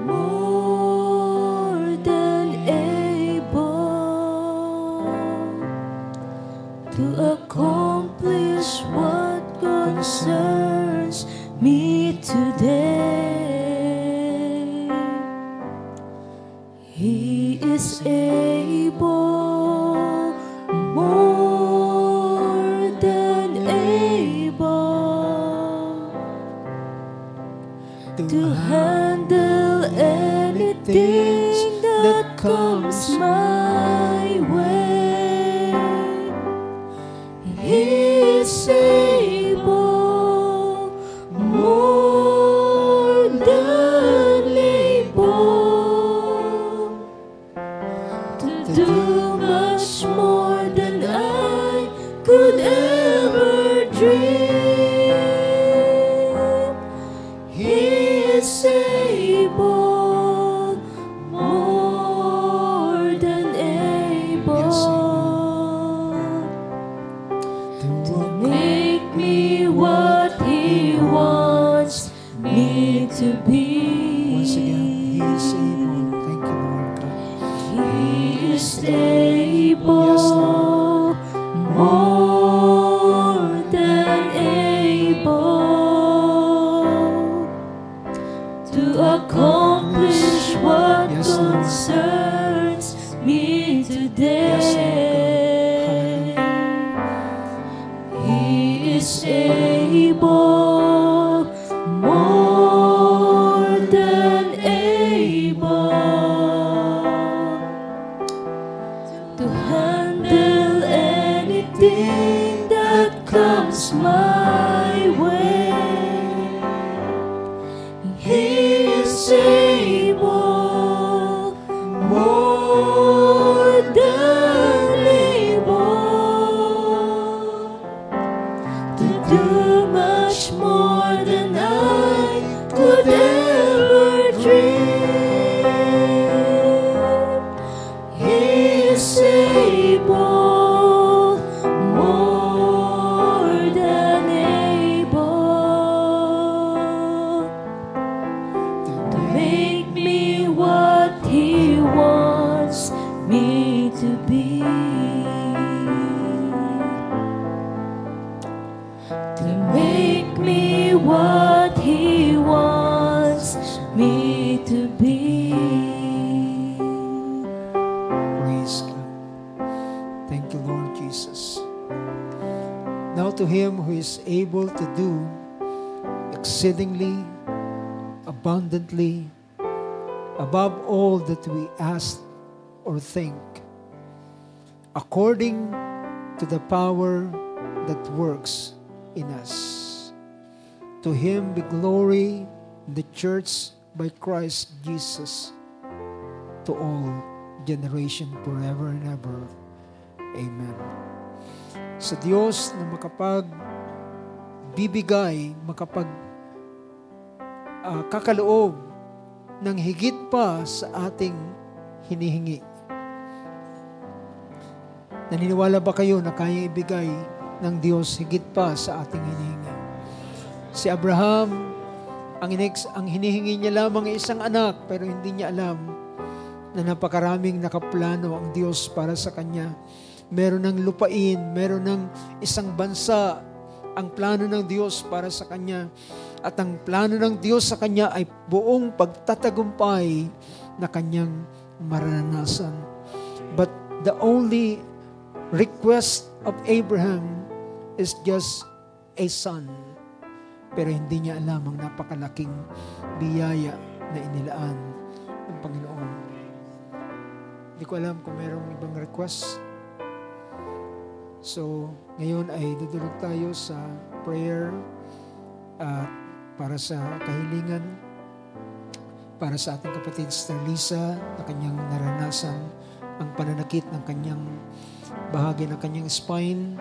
more than able, to accomplish what concerns me today. He is able, more than able, to handle anything that comes my way. He is able, more than able, to do much able, more than able, to make me what He wants me to be. Once again, He is able. Thank you, Lord God. He is able, Yes, Lord. more than able, to accomplish what Yes, Lord. concerns me today. Yes, Lord God. He is able, more than able, to handle anything that comes my way. He is able, more than able, to do much more than I could ever dream. He is able, more than able, to make me what He wants me to be. To make me what He wants me to be. Praise God. Thank you, Lord Jesus. Now to Him who is able to do exceedingly, abundantly, above all that we ask or think, according to the power that works in us. To Him be glory in the church by Christ Jesus to all generation forever and ever. Amen. Sa Diyos na makapagbibigay, kakaloob ng higit pa sa ating hinihingi. Naniniwala ba kayo na kaya ibigay ng Diyos higit pa sa ating hinihingi? Si Abraham, ang hinihingi niya lamang ay isang anak, pero hindi niya alam na napakaraming nakaplano ang Diyos para sa kanya. Meron ng lupain, meron ng isang bansa, ang plano ng Diyos para sa kanya. At ang plano ng Diyos sa kanya ay buong pagtatagumpay na kanyang maranasan. But the only request of Abraham is just a son. Pero hindi niya alam ang napakalaking biyaya na inilaan ng Panginoon. Hindi ko alam kung mayroong ibang request. So, ngayon ay dudulog tayo sa prayer at para sa kahilingan, para sa ating kapatid Sister Lisa na kanyang naranasan ang pananakit ng kanyang bahagi ng kanyang spine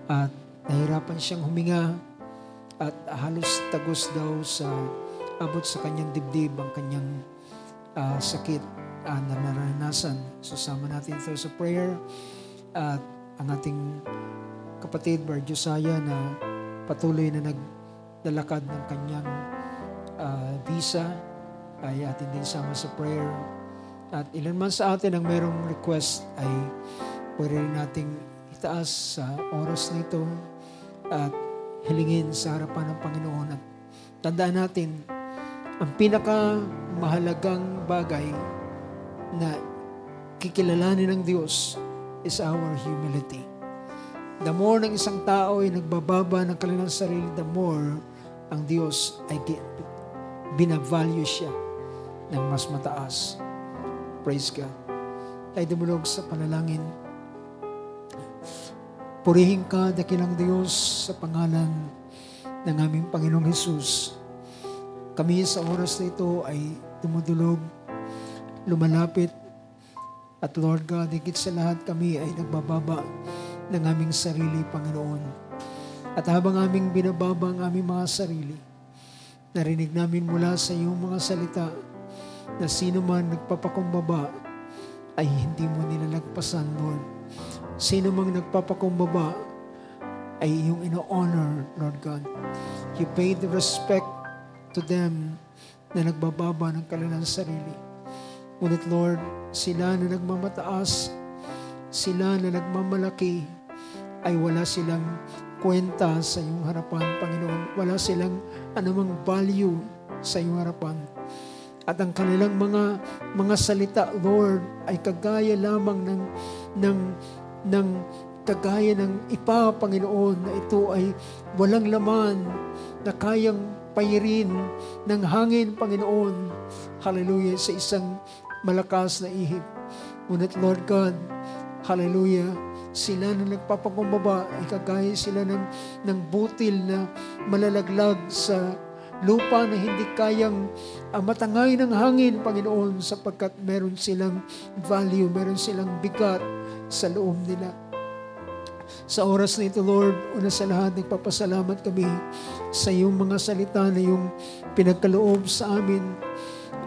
at nahirapan siyang huminga at halos tagos daw sa abot sa kanyang dibdib ang kanyang sakit na naranasan. So sama natin ito sa prayer at ang ating kapatid Brother Josiah na patuloy na naglalakad ng kanyang visa ay atin din sama sa prayer. At ilan man sa atin ang mayroong request ay pwede rin nating itaas sa oras nito at hilingin sa harapan ng Panginoon. At tandaan natin, ang pinakamahalagang bagay na kikilalanin ng Diyos is our humility. The more ng isang tao ay nagbababa ng kanilang sarili, the more ang Diyos ay binavalue siya ng mas mataas. Praise God. Tayo dumulog sa panalangin. Purihin ka, dakilang Diyos, sa pangalan ng aming Panginoong Hesus. Kami sa oras na ito ay dumudulog, lumalapit, at Lord God, higit sa lahat kami ay nagbababa ng aming sarili, Panginoon. At habang aming binababa ang aming mga sarili, Narinig namin mula sa iyong mga salita na sino man nagpapakumbaba ay hindi mo nilalagpasan, Lord. Sino mang nagpapakumbaba ay iyong ino-honor, Lord God. You pay the respect to them na nagbababa ng kanilang sarili. Ngunit Lord, sila na nagmamataas, sila na nagmamalaki, ay wala silang kwenta sa iyong harapan, Panginoon. Wala silang anumang value sa iyong harapan. At ang kanilang mga salita, Lord, ay kagaya lamang ng kagaya ng ipa, Panginoon, na ito ay walang laman, na kayang payirin ng hangin, Panginoon. Hallelujah, sa isang malakas na ihip. Ngunit Lord God, hallelujah, sila na nagpapakumbaba ay kagaya sila ng butil na malalaglag sa lupa na hindi kayang matangay ng hangin, Panginoon, sapagkat meron silang value, meron silang bigat sa loob nila. Sa oras na ito, Lord, una sa lahat, nagpapasalamat kami sa iyong mga salita na iyong pinagkaloob sa amin.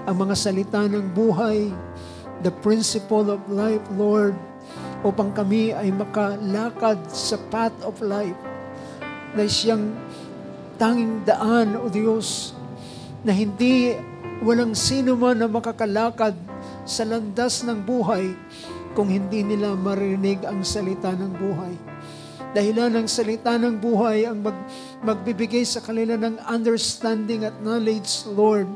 Ang mga salita ng buhay, the principle of life, Lord, upang kami ay makalakad sa path of life na siyang tanging daan, O Diyos, na hindi walang sino man na makakalakad sa landas ng buhay kung hindi nila marinig ang salita ng buhay. Dahilan ng salita ng buhay ang magbibigay sa kanila ng understanding at knowledge, Lord,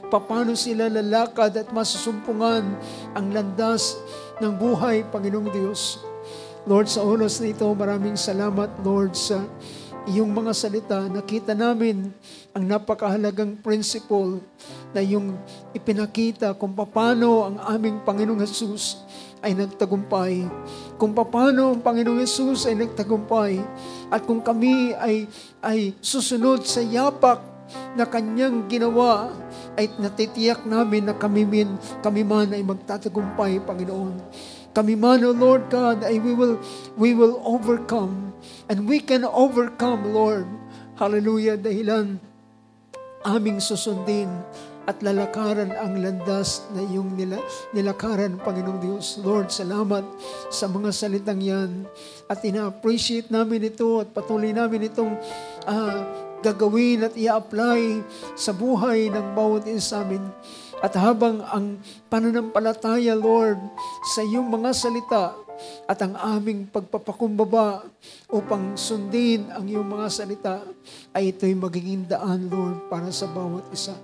paano sila lalakad at masusumpungan ang landas ng buhay, Panginoong Diyos. Lord, sa oras na ito, maraming salamat, Lord, sa iyong mga salita. Nakita namin ang napakahalagang principle na iyong ipinakita kung paano ang aming Panginoong Jesus ay nagtagumpay. Kung paano ang Panginoong Jesus ay nagtagumpay. At kung kami ay susunod sa yapak na kanyang ginawa, ay natitiyak namin na kami man ay magtatagumpay, Panginoon. Kami man, O Lord God, ay we will overcome. And we can overcome, Lord. Hallelujah, dahilan aming susundin at lalakaran ang landas na iyong nilakaran, Panginoong Diyos. Lord, salamat sa mga salitang yan. At ina-appreciate namin ito at patuloy namin itong gagawin at i-apply sa buhay ng bawat isa amin. At habang ang pananampalataya, Lord, sa iyong mga salita at ang aming pagpapakumbaba upang sundin ang iyong mga salita, ay ito'y magiging daan, Lord, para sa bawat isa.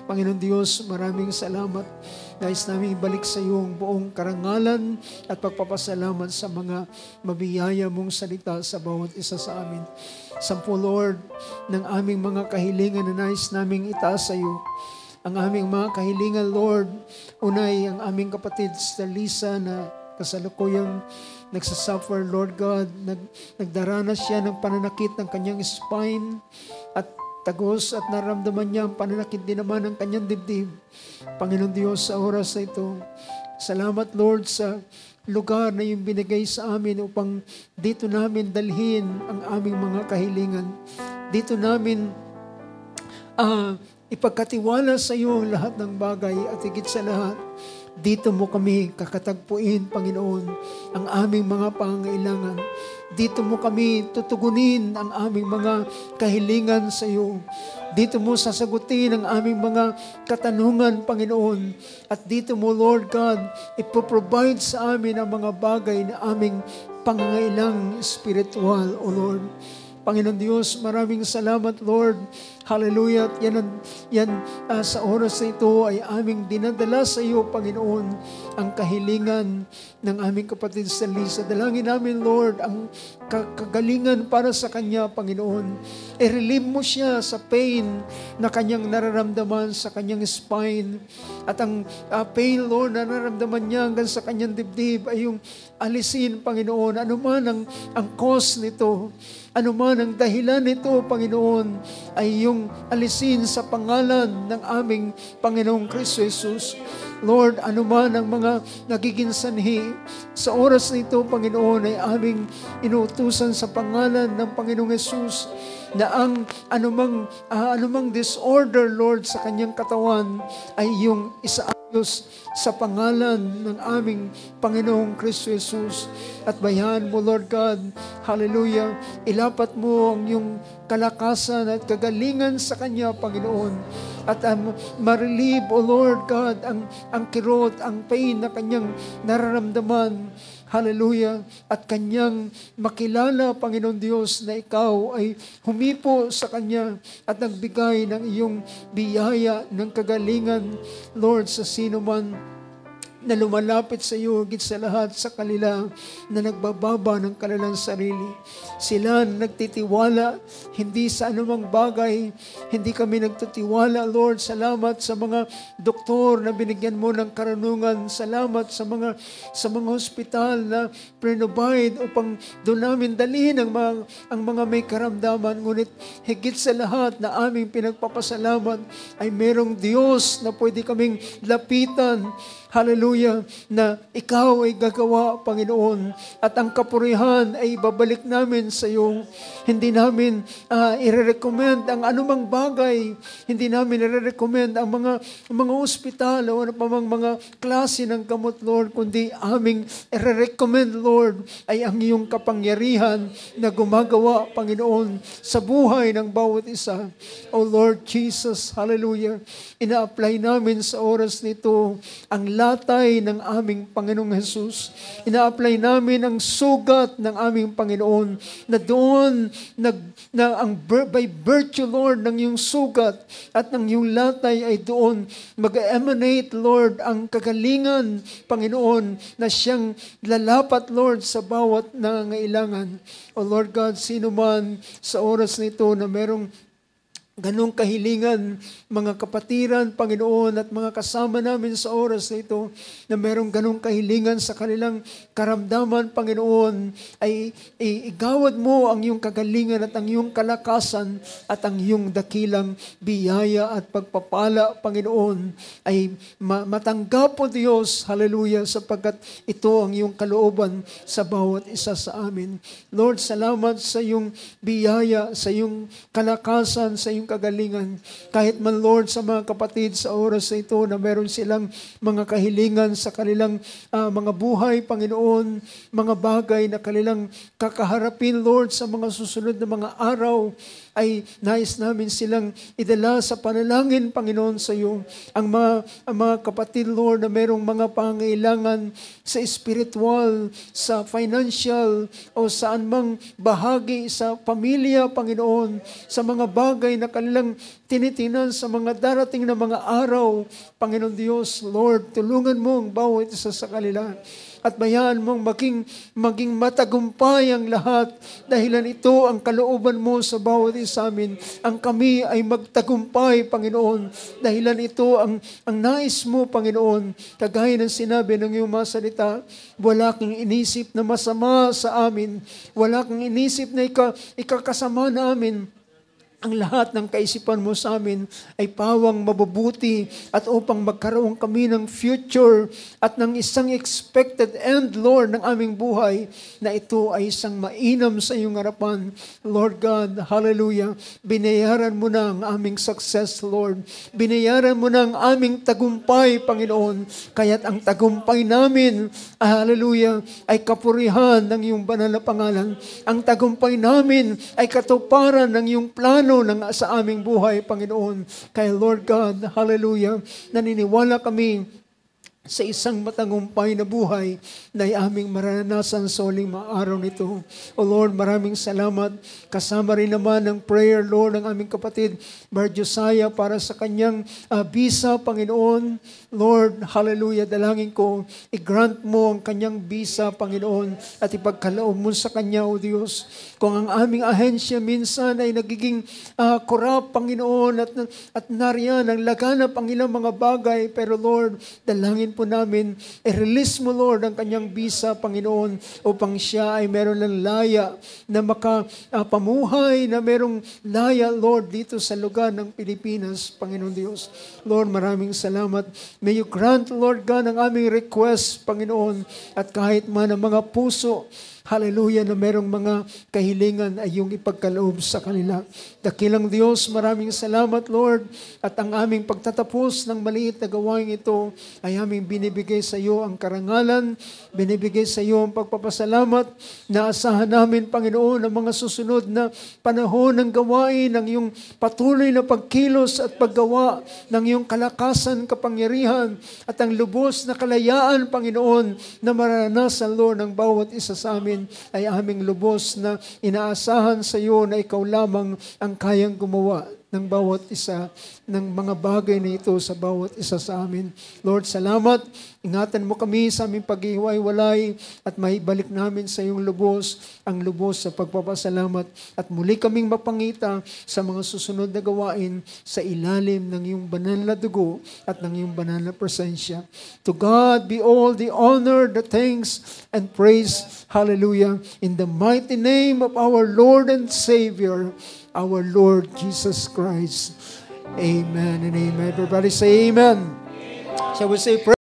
Panginoon Diyos, maraming salamat. Nais namin ibalik sa iyo ang buong karangalan at pagpapasalamat sa mga mabiyaya mong salita sa bawat isa sa amin. Sampu, Lord, ng aming mga kahilingan na nais naming itaas sa iyo. Ang aming mga kahilingan, Lord, unay ang aming kapatid Sister Lisa na kasalukuyang nagsasuffer, Lord God. Nagdaranas siya ng pananakit ng kanyang spine at tagos at naramdaman niya ang pananakit din naman ng kanyang dibdib. Panginoon Diyos, sa oras na ito, salamat, Lord, sa lugar na yung binigay sa amin upang dito namin dalhin ang aming mga kahilingan. Dito namin ipagkatiwala sa iyo lahat ng bagay at higit sa lahat, dito mo kami kakatagpuin, Panginoon, ang aming mga pangangailangan. Dito mo kami tutugunin ang aming mga kahilingan sa iyo. Dito mo sasagutin ang aming mga katanungan, Panginoon. At dito mo, Lord God, ipoprovide sa amin ang mga bagay na aming pangangailangan spiritual, O Lord. Panginoon Diyos, maraming salamat, Lord. Hallelujah. Yan sa oras na ito ay aming dinadala sa iyo, Panginoon, ang kahilingan ng aming kapatid sa Lisa. Dalangin namin, Lord, ang kagalingan para sa kanya, Panginoon. I-relieve mo siya sa pain na kanyang nararamdaman sa kanyang spine. At ang pain, Lord, na nararamdaman niya hanggang sa kanyang dibdib ay yung alisin, Panginoon. Ano man ang cause nito, ano man ang dahilan nito, Panginoon, ay yung alisin sa pangalan ng aming Panginoong Kristo Jesus. Lord, ano man ang mga nagiging sanhi sa oras nito, Panginoon, ay aming inuutusan sa pangalan ng Panginoong Jesus na ang anumang disorder, Lord, sa kanyang katawan ay iyong isaayos sa pangalan ng aming Panginoong Kristo Jesus. At bayan mo, Lord God, hallelujah, ilapat mo ang iyong kalakasan at kagalingan sa Kanya, Panginoon. At ma-relieve, O Lord God, ang kirot, ang pain na Kanyang nararamdaman. Hallelujah. At Kanyang makilala, Panginoon Diyos, na Ikaw ay humipo sa Kanya at nagbigay ng iyong biyaya ng kagalingan, Lord, sa sino man na lumalapit sa iyo, higit sa lahat sa kanila na nagbababa ng kanilang sarili. Sila nagtitiwala, hindi sa anumang bagay, hindi kami nagtitiwala, Lord. Salamat sa mga doktor na binigyan mo ng karunungan. Salamat sa mga hospital na provide upang doon namin dalhin ang mga may karamdaman. Ngunit higit sa lahat na aming pinagpapasalamat ay merong Diyos na pwede kaming lapitan. Hallelujah, na Ikaw ay gagawa, Panginoon, at ang kapurihan ay babalik namin sa iyo. Hindi namin i-recommend ang anumang bagay. Hindi namin i-recommend ang mga ospital o ano pa mga klase ng gamot, Lord, kundi aming i-recommend, Lord, ay ang iyong kapangyarihan na gumagawa, Panginoon, sa buhay ng bawat isa. O Lord Jesus, hallelujah, ina-apply namin sa oras nito ang latay ng aming Panginoong Jesus. Ina-apply namin ang sugat ng aming Panginoon na doon by virtue, Lord, ng iyong sugat at ng iyong latay ay doon mag-emanate, Lord, ang kagalingan, Panginoon, na siyang lalapat, Lord, sa bawat nangangailangan. O Lord God, sino man sa oras nito na merong ganong kahilingan, mga kapatiran, Panginoon, at mga kasama namin sa oras na ito, na merong ganong kahilingan sa kanilang karamdaman, Panginoon, ay igawad mo ang iyong kagalingan at ang iyong kalakasan at ang iyong dakilang biyaya at pagpapala, Panginoon, ay matanggap po, Diyos, hallelujah, sapagkat ito ang iyong kalooban sa bawat isa sa amin. Lord, salamat sa iyong biyaya, sa iyong kalakasan, sa iyong kagalingan. Kahit man, Lord, sa mga kapatid sa oras na ito na meron silang mga kahilingan sa kanilang mga buhay, Panginoon, mga bagay na kanilang kakaharapin, Lord, sa mga susunod na mga araw, ay nais namin silang idala sa panalangin, Panginoon, sa iyo. Ang mga kapatid, Lord, na merong mga pangailangan sa spiritual, sa financial, o saan mang bahagi sa pamilya, Panginoon, sa mga bagay na kanilang tinitinan sa mga darating na mga araw, Panginoon Diyos, Lord, tulungan mo ang bawat isa sa kanila. At bayaan mong maging matagumpay ang lahat. Dahilan ito ang kalooban mo sa bawat isa amin. Ang kami ay magtagumpay, Panginoon. Dahilan ito ang nais mo, Panginoon. Kagaya ng sinabi ng iyong mga salita, wala kang inisip na masama sa amin. Wala kang inisip na ikakasama namin. Ang lahat ng kaisipan mo sa amin ay pawang mabubuti at upang magkaroon kami ng future at ng isang expected end, Lord, ng aming buhay na ito ay isang mainam sa iyong harapan. Lord God, hallelujah, binayaran mo na ang aming success, Lord. Binayaran mo na ang aming tagumpay, Panginoon. Kaya't ang tagumpay namin, hallelujah, ay kapurihan ng iyong banal na pangalan. Ang tagumpay namin ay katuparan ng iyong plano sa aming buhay, Panginoon. Kaya Lord God, hallelujah, naniniwala kami sa isang matagumpay na buhay na aming maranasan sa uling mga araw nito. O Lord, maraming salamat. Kasama rin naman ang prayer, Lord, ng aming kapatid, Bar Josiah, para sa kanyang visa, Panginoon. Lord, hallelujah, dalangin ko, i-grant mo ang kanyang visa, Panginoon, at ipagkaloob mo sa kanya, O Diyos. Kung ang aming ahensya minsan ay nagiging corrupt, Panginoon, at nariyan ang laganap ang ilang mga bagay, pero Lord, dalangin po namin, i-release mo, Lord, ang kanyang visa, Panginoon, upang siya ay meron ng laya na makapamuhay, na merong laya, Lord, dito sa lugar ng Pilipinas, Panginoon Diyos. Lord, maraming salamat. May you grant, Lord God, ang aming request, Panginoon, at kahit man ang mga puso hallelujah, na merong mga kahilingan ay iyong ipagkaloob sa kanila. Dakilang Diyos, maraming salamat, Lord, at ang aming pagtatapos ng maliit na gawain ito ay aming binibigay sa iyo ang karangalan, binibigay sa iyo ang pagpapasalamat. Naasahan namin, Panginoon, ang mga susunod na panahon ng gawain, ng iyong patuloy na pagkilos at paggawa ng iyong kalakasan, kapangyarihan, at ang lubos na kalayaan, Panginoon, na maranasan, Lord, ng bawat isa sa amin ay aming lubos na inaasahan sa iyo na ikaw lamang ang kayang gumawa ng bawat isa ng mga bagay na ito sa bawat isa sa amin. Lord, salamat. Ingatan mo kami sa aming paghihiwa-walay at maibalik namin sa iyong lubos, ang lubos sa pagpapasalamat at muli kaming mapangita sa mga susunod na gawain sa ilalim ng iyong banal na dugo at ng iyong banal na presensya. To God be all the honor, the thanks, and praise. Hallelujah. In the mighty name of our Lord and Savior, our Lord Jesus Christ. Amen and amen. Everybody say amen. Shall we say praise?